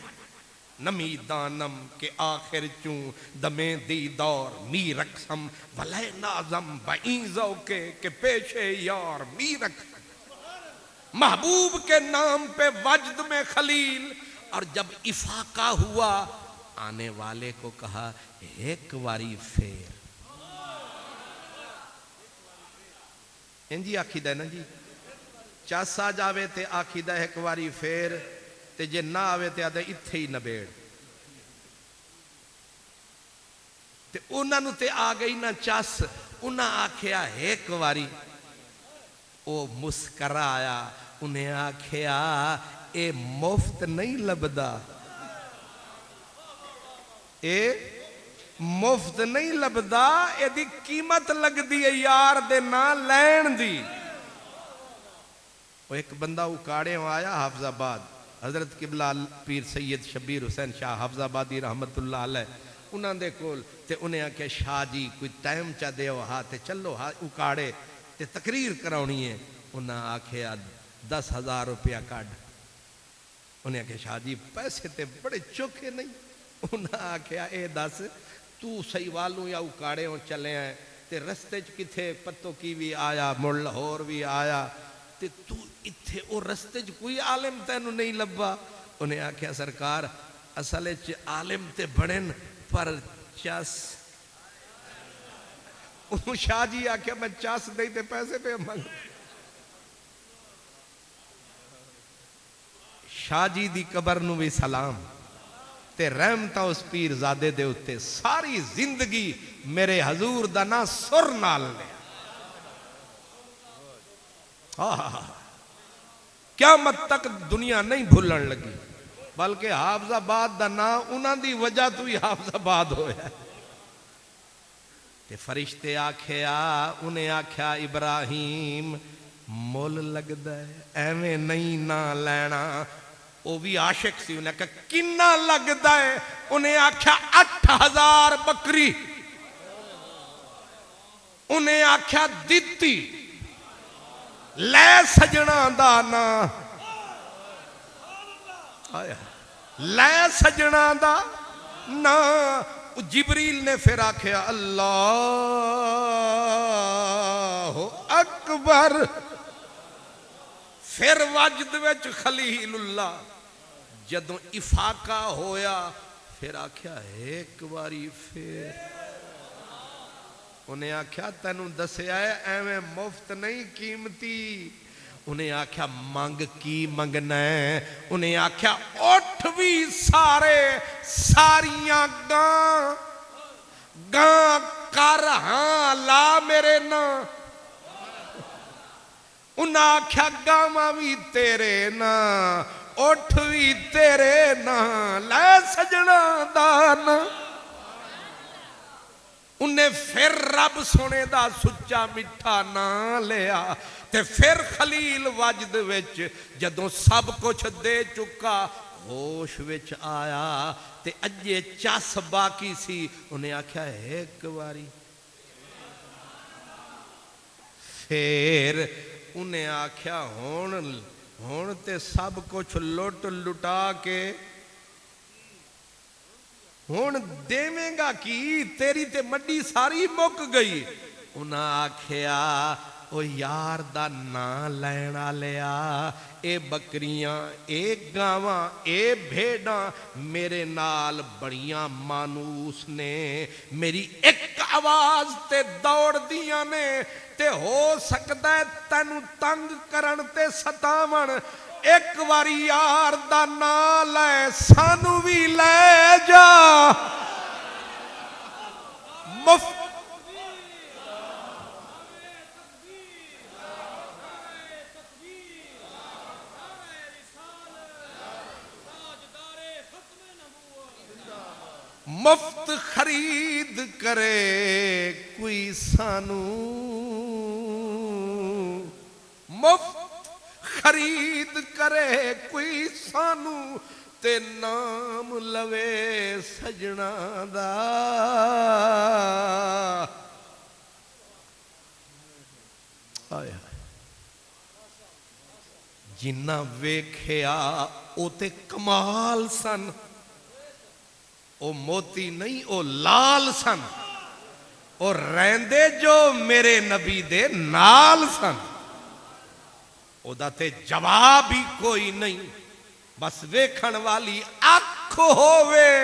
نمی دانم کے آخر چوں دمیں دی دور می رقصم ولے نازم بعیزوں کے پیشے یار می رقصم. محبوب کے نام پہ وجد میں خلیل. اور جب افاقہ ہوا آنے والے کو کہا ایک واری پھر. انجی آکھیدہ ہے نا جی، چاسا جاوے تے آکھیدہ ایک واری پھر، تے جے نہ آوے تے آدھے اتھے ہی نبیڑ. تے انہاں نو تے آگئی نہ چاس، انہاں آکھیا ایک واری. او مسکرایا، انہیں آکھیا اے مفت نہیں لبدا، اے مفت نہیں لبدا، اے دی قیمت لگ دی ہے یار دے نا لین دی. وہ ایک بندہ اکاڑے ہو آیا حافظ آباد، حضرت قبلہ پیر سید شبیر حسین شاہ حافظ آبادی رحمت اللہ علیہ انہاں دے کول. تے انہیں آکھے شاہ جی کوئی ٹائم چا دے ہو ہاں تے چلو ہاں اکاڑے تے تقریر کرونی ہے. انہاں آکھے 10,000 روپیہ کاڑ. انہیں آکھے شاہ جی پیسے تے بڑے چوکے نہیں. انہیں آکھے اے 10 تو صحیح والوں یا اکاڑے ہوں چلے ہیں تے رستے کتھے پتو کی بھی آیا، مڑ لاہور بھی آیا، تے تو اتھے او رستے کوئی عالم تینوں نہیں لبا. انہیں آکھے سرکار اصلے عالم تے بڑھن پر چاس. شاہ جی آکھے میں چاس دے تے پیسے پہ مانگ. شاہ جی دی قبر نو بھی سلام تے رحمتاں اس پیر زادے دے اتے. ساری زندگی میرے حضور دا نا سر نال لیا. قیامت تک دنیا نہیں بھولن لگی، بلکہ حافظ آباد دا نا انہاں دی وجہ تو ہی حافظ آباد ہویا ہے. تے فرشتے آکھیا انہیں آکھیا ابراہیم مول لگدا ہے ایویں نہیں نہ لینا. وہ بھی عاشق سی, انہیں کہا کنا لگدا ہے؟ انہیں آکھیا 8000 بکری. انہیں آکھیا دتی لے سجنا دا نا, لے سجنا دا نا. جبریل نے پھر آکھیا اللہ اکبر. پھر وجد وچ خلیل اللہ جدوں افاقہ ہویا پھر آکھیا ایک باری پھر. انہیں آکھیا تینوں دسیا ہے ایویں مفت نہیں قیمتی. انہیں آکھیا منگ کی منگنا ہے؟ انہیں آکھیا اٹھ بھی سارے ساریاں گاں گاں کر ہاں لا میرے نا. انہیں آکھیا گاواں بھی تیرے نا اٹھ بھی تیرے نا لے سجنا دا نا. انہیں پھر رب سونے دا سچا میٹھا نا لیا تے پھر خلیل وجد وچ جدوں سب کچھ دے چکا ہوش وچ آیا تے اجے چس باقی سی. انہیں آکھیا ایک باری پھر. انہیں آکھیا ہون تے سب کچھ لٹ لٹا کے ہون دیویں گا کی؟ تیری تے مڈی ساری مک گئی. انہاں آکھیا او یار دا نا لینا لیا اے بکریاں اے گاواں اے بھیڑاں میرے نال بڑیاں مانوس نے, میری ایک آواز تے دوڑ دیاں نے تے ہو سکتا ہے تینوں تنگ کرن تے ستاون. ایک واری یار دا نا لے سانو بھی لے جا. مفت خرید کرے کوئی سانو, مفت خرید کرے کوئی سانو تے نام لوے سجنا دا. جنہ ویکھیا او تے کمال سن, او موتی نہیں او لال سن, او رہندے جو میرے نبی دے نال سن. او دا تے جواب ہی کوئی نہیں, بس ویکھن والی اکھ ہووے.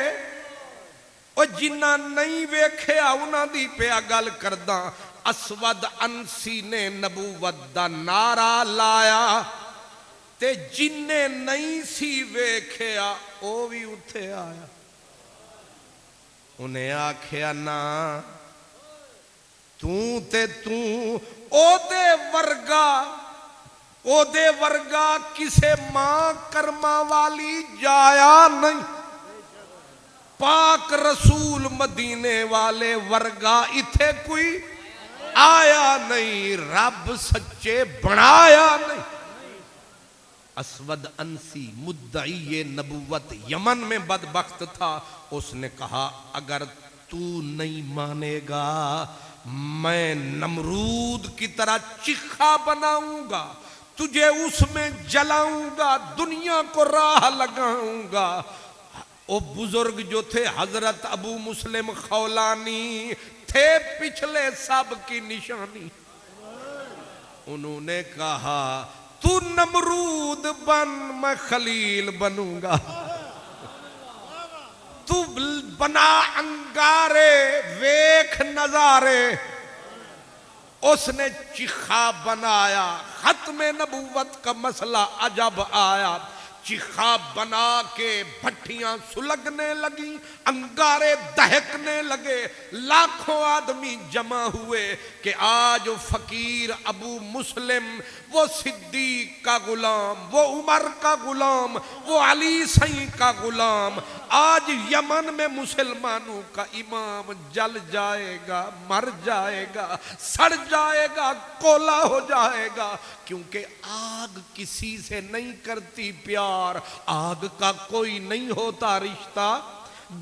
او جنہ نہیں ویکھیا انہاں دی پیا گل کرداں. اسود انسی نے نبوت دا نعرہ لایا تے جننے نہیں سی ویکھیا او بھی اتھے آیا. انہیں آکھیا نا او دے ورگا کسے ماں کرما والی جایا نہیں. پاک رسول مدینے والے ورگا اتھے کوئی آیا نہیں, رب سچے بنایا نہیں. اسود انسی مدعی نبوت یمن میں بدبخت تھا. اس نے کہا اگر تو نہیں مانے گا میں نمرود کی طرح چکھا بناؤں گا, تجھے اس میں جلاؤں گا, دنیا کو راہ لگاؤں گا. وہ بزرگ جو تھے حضرت ابو مسلم خولانی تھے پچھلے سب کی نشانی. انہوں نے کہا تو نمرود بن میں خلیل بنوں گا. تو بنا انگارے ویکھ نظارے. اس نے چکھا بنایا, ختم نبوت کا مسئلہ عجب آیا. چیخا بنا کے بھٹیاں سلگنے لگیں، انگارے دہکنے لگے، لاکھوں آدمی جمع ہوئے کہ آج فقیر ابو مسلم، وہ صدیق کا غلام، وہ عمر کا غلام، وہ علی سائیں کا غلام، آج یمن میں مسلمانوں کا امام جل جائے گا، مر جائے گا، سڑ جائے گا، کولا ہو جائے گا، کیونکہ آگ کسی سے نہیں کرتی پیار، آگ کا کوئی نہیں ہوتا رشتہ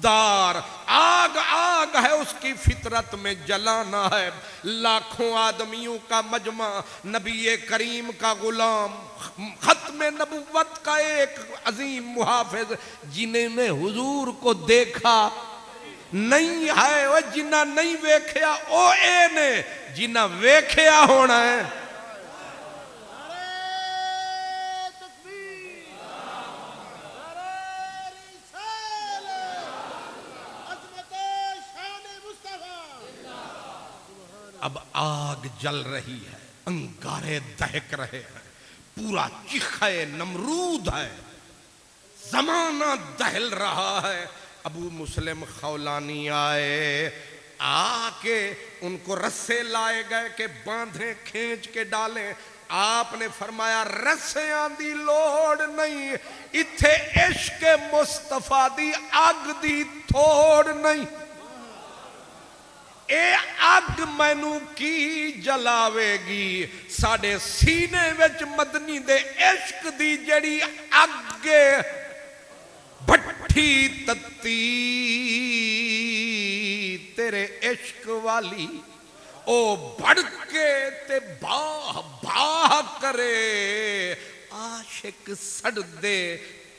دار، آگ آگ ہے، اس کی فطرت میں جلانا ہے۔ لاکھوں آدمیوں کا مجمع، نبی کریم کا غلام، ختم نبوت کا ایک عظیم محافظ، جنہیں نے حضور کو دیکھا نہیں ہے، وہ جنہ نہیں ویکھیا او اے نے، جنہ ویکھیا ہونا ہے۔ اب آگ جل رہی ہے، انگارے دہک رہے ہیں، پورا چیخے نمرود ہے، زمانہ دہل رہا ہے۔ ابو مسلم خولانی آئے، آ کے ان کو رسے لائے گئے کہ باندھیں، کھینچ کے ڈالیں۔ آپ نے فرمایا رسیاں دی لوڑ نہیں، اتھے عشق مصطفیٰ دی اگ دی تھوڑ نہیں، اے اگ مینوں کی جلاوے گی، ساڑے سینے وچ مدنی دے عشق دی جڑی اگے بھٹھی تتی تیرے عشق والی، او بڑھ کے تے باہ باہ کرے، عاشق سڑ دے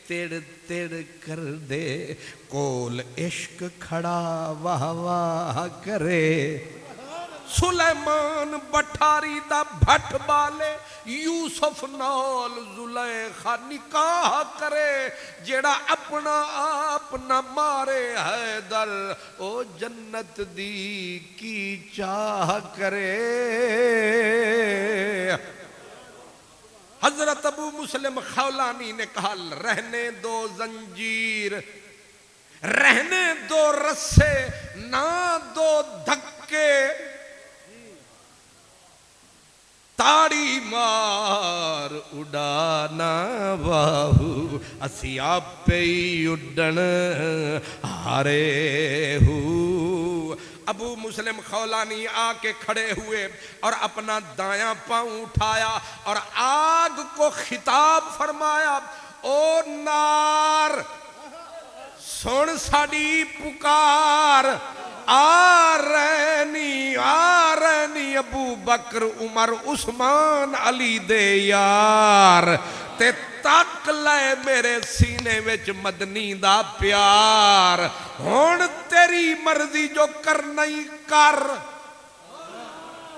تیڑ تیڑ کر دے، کول عشق کھڑا واہ واہ کرے۔ سلیمان بٹھاری دا بھٹ بالے، یوسف نال زلیخا نکاح کرے، جیڑا اپنا آپ نہ مارے حیدر، او جنت دی کی چاہ کرے۔ حضرت ابو مسلم خولانی نے کہا رہنے دو زنجیر، رہنے دو رسے، نہ دو دھکے، تاڑی مار اڑانا باہو، اسی آپ پہ ہی اڈن ہارے ہو۔ ابو مسلم خولانی آ کے کھڑے ہوئے اور اپنا دایاں پاؤں اٹھایا اور آگ کو خطاب فرمایا، او نار سن ساڑی پکار، آ رہنی ابو بکر عمر عثمان علی دے یار، تے تک لے میرے سینے وچ مدنی دا پیار، ہون تیری مرضی جو کرنی کر۔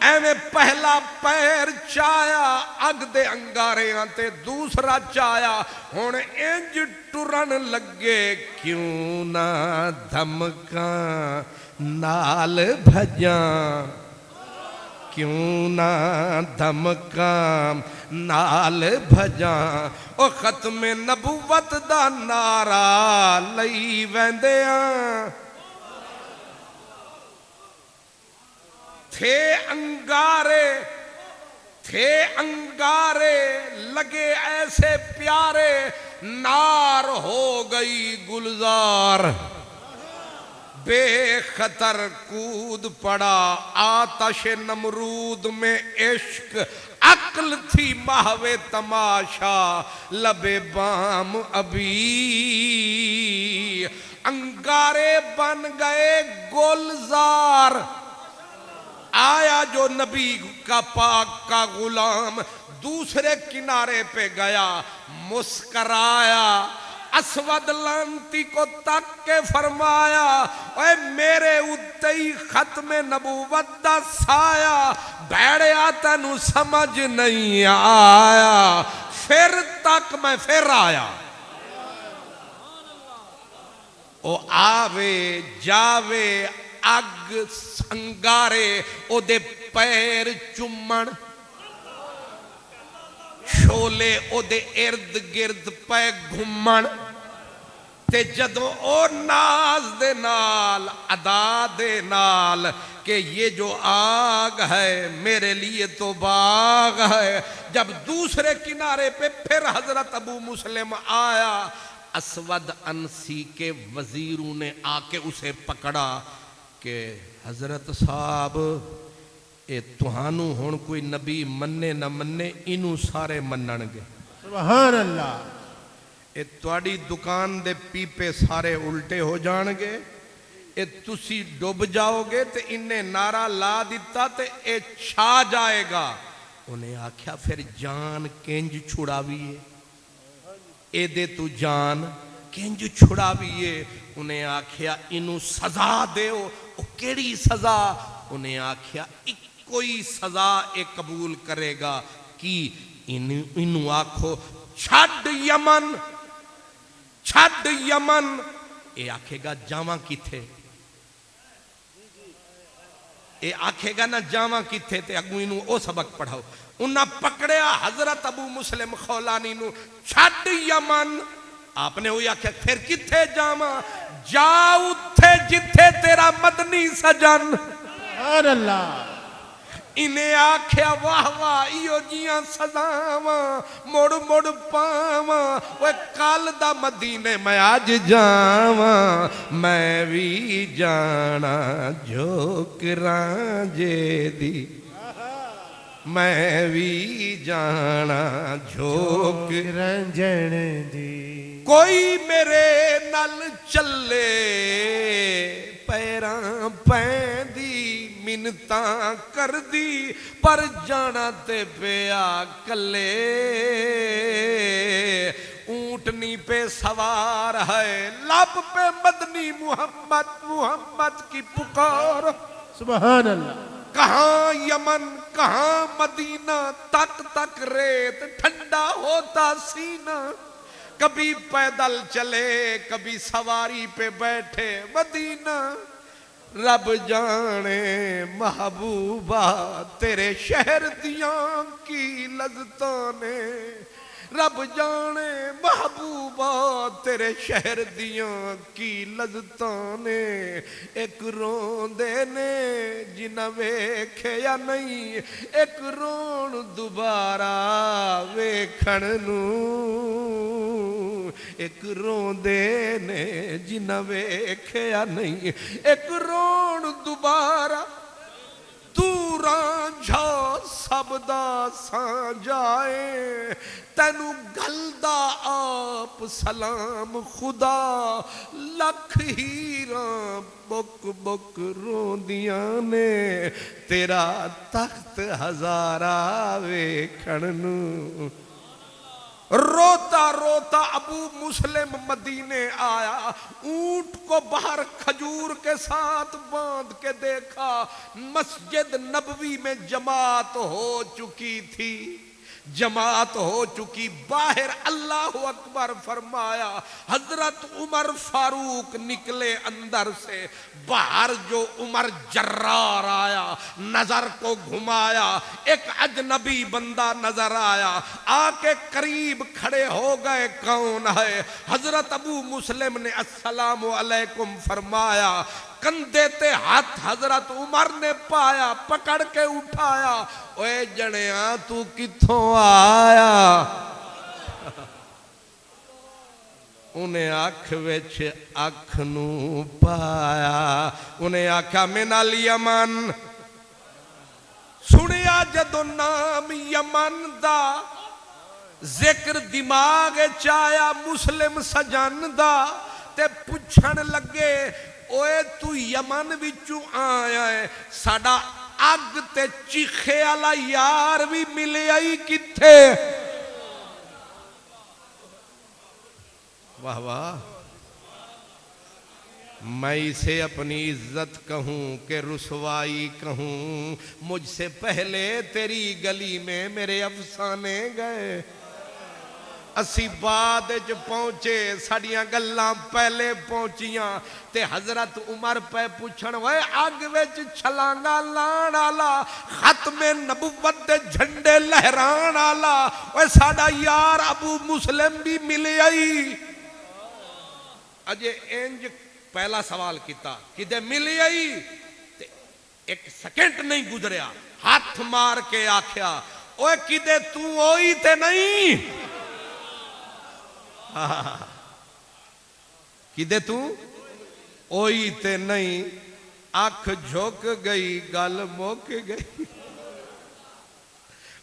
ایویں پہلا پیر چایا اگ دے انگاریاں تے دوسرا چایا، ہون انج ٹرن لگے، کیوں نہ دھمکاں نال بھجاں، کیوں نہ دھمکاں نال بھجاں، او ختم نبوت دا نعرہ لئی ویندیاں۔ تھے انگارے لگے ایسے پیارے، نار ہو گئی گلزار، بے خطر کود پڑا آتش نمرود میں عشق، عقل تھی محو تماشا لب بام ابھی، انگارے بن گئے گلزار۔ آیا جو نبی کا پاک کا غلام دوسرے کنارے پہ گیا، مسکرایا، اسود لانتی کو تک کے فرمایا، اے میرے اتئی ختم نبوت دا سایہ، بیڑیا تینو سمجھ نہیں آیا، پھر تک میں پھر آیا۔ او آوے جاوے اگ سنگارے، او دے پیر چمن، شولے او دے ارد گرد پہ گھمن تے جدوں او ناز دے نال ادا دے نال کہ یہ جو آگ ہے میرے لیے تو باغ ہے، جب دوسرے کنارے پہ پھر حضرت ابو مسلم آیا، اسود انسی کے وزیروں نے آ کے اسے پکڑا کہ حضرت صاحب اے تہانوں ہون کوئی نبی مننے نہ مننے انہوں سارے منن گے، سبحان اللہ، اے تواڈی دکان دے پیپے سارے الٹے ہو جان گے، اے تسی ڈوب جاؤ گے تے انہیں نعرہ لا دیتا تے اے چھا جائے گا۔ انہیں آکھیا پھر جان کنج چھڑاویے، اے دے تو جان کنج چھڑاویے۔ انہیں آکھیا انہوں سزا دیو، او کیڑی سزا؟ انہیں آکھیا کوئی سزا اے قبول کرے گا کی؟ انہوں آکھو چھڈ یمن، چھڈ یمن۔ اے آکھے گا جاواں کتھے، اے آکھے گا نہ جاواں کتھے، تے اگوں انہوں او سبق پڑھاؤ۔ انہاں پکڑیا حضرت ابو مسلم خولانی نو، چھڈ یمن۔ آپ نے ہوئی آکھے پھر کتھے جاواں؟ جا اتھے جتھے تیرا مدنی سجن۔ سبحان اللہ، انہیں آکھیا واہ واہ ایو جیاں سزاواں مڑ مڑ پاواں، وہ کال دا مدینے میں آج جاواں، میں بھی جانا جھوکراں جے دی، میں بھی جانا جھوک رنجن دی، کوئی میرے نل چلے پیراں پیندی منتاں کر دی، پر جانا تے پیا کلے، اونٹنی پہ سوار ہے لب پہ مدنی محمد محمد کی پکار۔ سبحان اللہ، کہاں یمن کہاں مدینہ، تک تک ریت ٹھنڈا ہوتا سینہ، کبھی پیدل چلے کبھی سواری پہ بیٹھے مدینہ، رب جانے محبوبہ تیرے شہر دیاں کی لذتوں نے، رب جانے محبوبہ تیرے شہر دیاں کی لذتوں نے، ایک روندے نے جنہ ویکھے یا نہیں، ایک رون دوبارہ ویکھن نوں، ایک روندے نے جنہ ویکھے یا نہیں، ایک رون دوبارہ دوراں جھا سب دا ساں جائے، تینو گلدا آپ سلام خدا، لکھ ہیراں بک بک روندیاں نے، تیرا تخت ہزارہ ویکھن نوں۔ روتا روتا ابو مسلم مدینے آیا، اونٹ کو باہر کھجور کے ساتھ باندھ کے دیکھا، مسجد نبوی میں جماعت ہو چکی تھی، جماعت ہو چکی، باہر اللہ اکبر فرمایا، حضرت عمر فاروق نکلے اندر سے، باہر جو عمر جرار آیا، نظر کو گھمایا، ایک اجنبی بندہ نظر آیا، آ کے قریب کھڑے ہو گئے، کون ہے؟ حضرت ابو مسلم نے السلام علیکم فرمایا، کندھے تے ہاتھ حضرت عمر نے پایا، پکڑ کے اٹھایا، اوے جنیاں تو کتھوں آیا؟ انہیں آنکھ وچ آنکھ نو پایا، انہیں آکھا من الیمن، سنیا جدو نام یمن دا ذکر دماغ چایا مسلم سجن دا، تے پوچھن لگے اوے تو یمن وچوں آیا ہے، ساڈا اگ تے چیخے والا یار بھی ملے آئی کتھے؟ واہ واہ، میں اسے اپنی عزت کہوں کہ رسوائی کہوں، مجھ سے پہلے تیری گلی میں میرے افسانے گئے، اسی بعد وچ پہنچے ساڈیاں گلاں پہلے پہنچیاں تے حضرت عمر پہ پوچھن وے اگ وچ چھلانگا لان والا ختم نبوت دے جھنڈے لہران والا اوے ساڈا یار ابو مسلم بھی ملے آئی اجے انج پہلا سوال کیتا کدے ملی آئی تے ایک سیکنڈ نہیں گزریا ہاتھ مار کے آکھیا اوے کدے تو ہوئی تے نہیں کدے تو اوئی تے نہیں آنکھ جھوک گئی گل موک گئی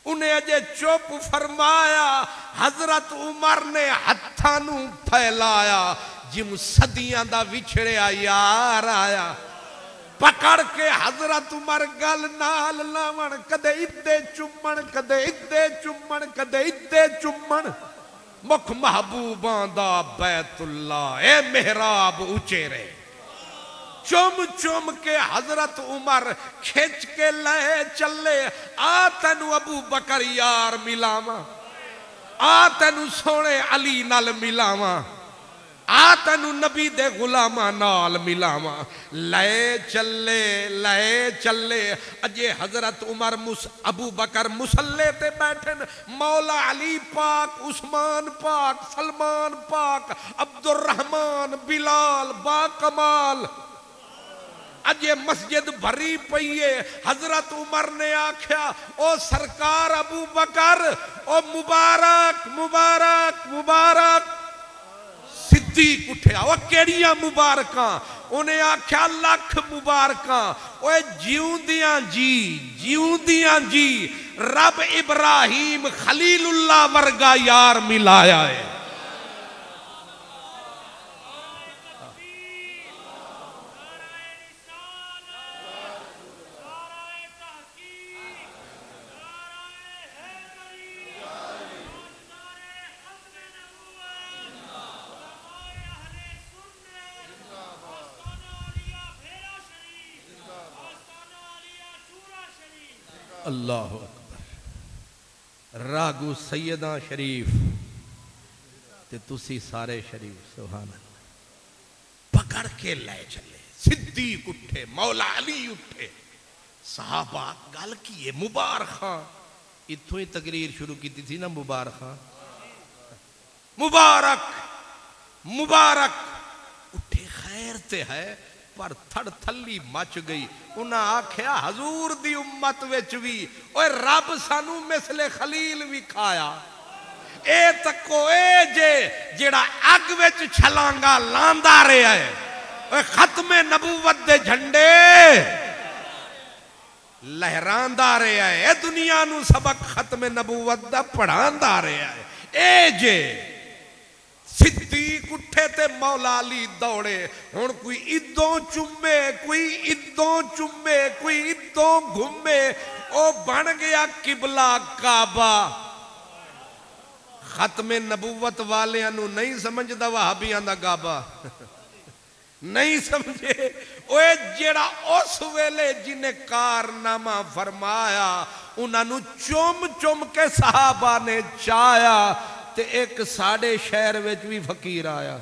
انہیں اجے چپ فرمایا حضرت عمر نے ہتھانوں پھیلایا جم صدیاں دا وچھڑیا یار آیا پکڑ کے حضرت عمر گل نال لاون کدے ادے چمن کدے ادے چمن کدے ادے چمن مکھ محبوباں دا بیت اللہ اے محراب اونچے رے چم چم کے حضرت عمر کھچ کے لے چلے آ تینو ابو بکر یار ملاواں آ تینو سونے علی نال ملاواں آ تینو نبی دے غلاماں نال ملاواں لے چلے اجے حضرت عمر ابو بکر مصلے تے بیٹھن مولا علی پاک عثمان پاک سلمان پاک عبد الرحمن بلال با کمال اجے مسجد بھری پئیے حضرت عمر نے آکھیا او سرکار ابو بکر او مبارک مبارک مبارک صدیق اٹھیا وہ کیڑیاں مبارکاں انہیں آکھیا لاکھ مبارکاں اوے جیوندیاں جی رب ابراہیم خلیل اللہ ورگا یار ملایا ہے اللہ اکبر راگو سیدہ شریف تے تسی سارے شریف سبحان اللہ پکڑ کے لے چلے صدیق اٹھے مولا علی اٹھے صحابہ گل کیے مبارکاں اتھوں ہی تقریر شروع کی تھی نا مبارکاں مبارک مبارک اٹھے خیر تے ہے پر تھڑ تھلی مچ گئی انہاں آکھیا حضور دی امت وچ وی اوے رب سانو مثل خلیل وی کھایا اے تکو اے جیڑا اگ وچ چھلانگا لاندا رہیا ہے اوے ختم نبوت دے جھنڈے لہراندا رہیا ہے اے دنیا نو سبق ختم نبوت دا پڑھاندا رہیا ہے اے جے صدیق اٹھے تے مولا علی دوڑے ہن کوئی ادوں چمے کوئی ادوں چمے کوئی ادوں گھومے او بن گیا قبلہ کعبہ ختم نبوت والیاں نو نہیں سمجھدا وہابیاں دا کعبہ نہیں سمجھے اوے جیڑا اس ویلے جنہیں کارنامہ فرمایا انہاں نو چوم چوم کے صحابہ نے چایا تے ایک ساڑے شہر وچ بھی فقیر آیا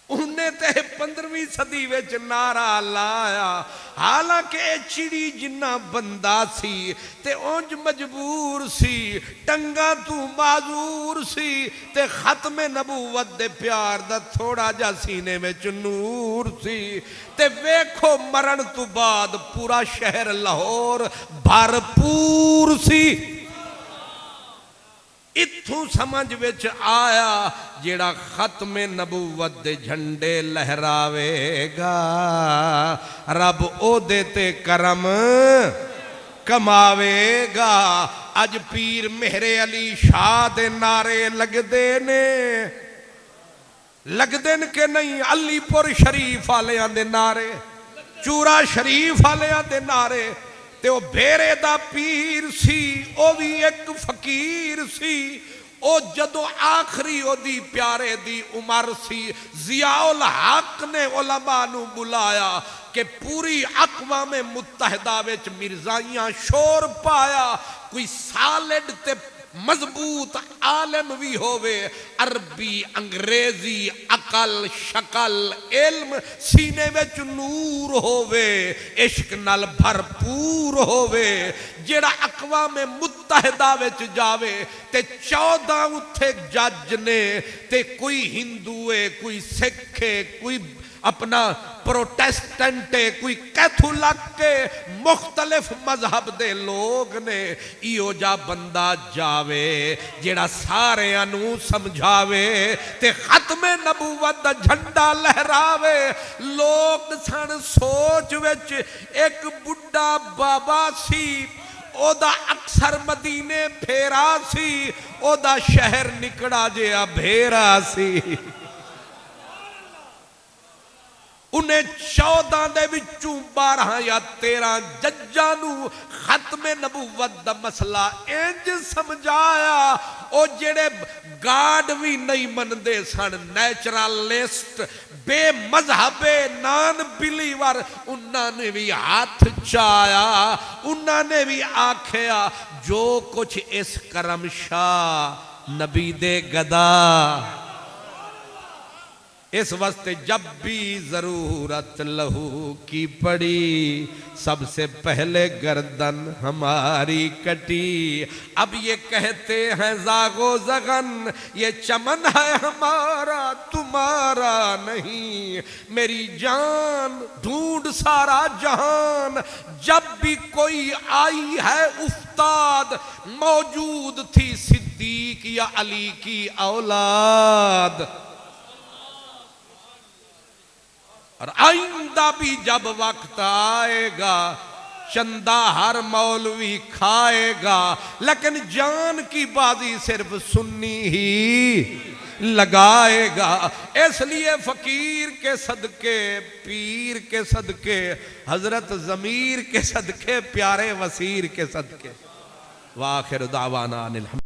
انہیں تے 15ویں صدی وچ نعرہ لایا حالانکہ چڑی جنہ بندہ سی تے اونج مجبور سی ٹنگا تو معذور سی تے ختم نبوت دے پیار دا تھوڑا جا سینے وچ نور سی تے ویکھو مرن تو بعد پورا شہر لاہور بھرپور سی اتھوں سمجھ وچ آیا جیڑا ختم نبوت دے جھنڈے لہراوے گا رب او دیتے کرم کماوے گا اج پیر مہر علی شاہ دے نعرے لگ دینے کہ نہیں علی پور شریف آلیاں دے نعرے چورا شریف آلیاں دے نعرے تے او بھیرے دا پیر سی او بھی ایک فقیر سی او جدو آخری او دی پیارے دی عمر سی ضیاء الحق نے علماء نو بلایا کہ پوری اقوام متحدہ وچ مرزائیاں شور پایا کوئی سالڈ تے مضبوط عالم بھی ہووے، عربی انگریزی عقل شکل علم سینے وچ نور ہووے، عشق نال بھرپور ہووے، جیڑا اقوام متحدہ وچ جاوے تے 14 اتھے جج نے تے کوئی ہندو ہے، کوئی سکھ ہے، کوئی اپنا پروٹیسٹنٹ ہے، کوئی کیتھولک کے مختلف مذہب دے لوگ نے، ایو جا بندہ جاوے جیڑا سارے انو سمجھاوے تے ختم نبوت دا جھنڈا لہراوے۔ لوگ سن سوچ وچ ایک بڑھا بابا سی، او دا اکثر مدینے پھیرا سی، او دا شہر نکڑا جیا بھیرا سی، انہیں 14 دے وچوں 12 یا 13 ججانو ختم نبوت دا مسئلہ انج سمجھایا۔ او جڑے گاڈ بھی نہیں مندے سن، نیچرالسٹ بے مذہب نان بلیور، انہاں نے بھی ہاتھ چایا، انہاں نے بھی آکھیا جو کچھ اس کرم شاہ نبی دے گدا۔ اس وقت جب بھی ضرورت لہو کی پڑی، سب سے پہلے گردن ہماری کٹی۔ اب یہ کہتے ہیں زاغ و زغن، یہ چمن ہے ہمارا تمہارا نہیں، میری جان ڈھونڈ سارا جہان، جب بھی کوئی آئی ہے افتاد، موجود تھی صدیق یا علی کی اولاد۔ اور آئندہ بھی جب وقت آئے گا، چندہ ہر مولوی کھائے گا، لیکن جان کی بازی صرف سنی ہی لگائے گا۔ اس لیے فقیر کے صدقے، پیر کے صدقے، حضرت ضمیر کے صدقے، پیارے وزیر کے صدقے، وآخر دعوانا الحمد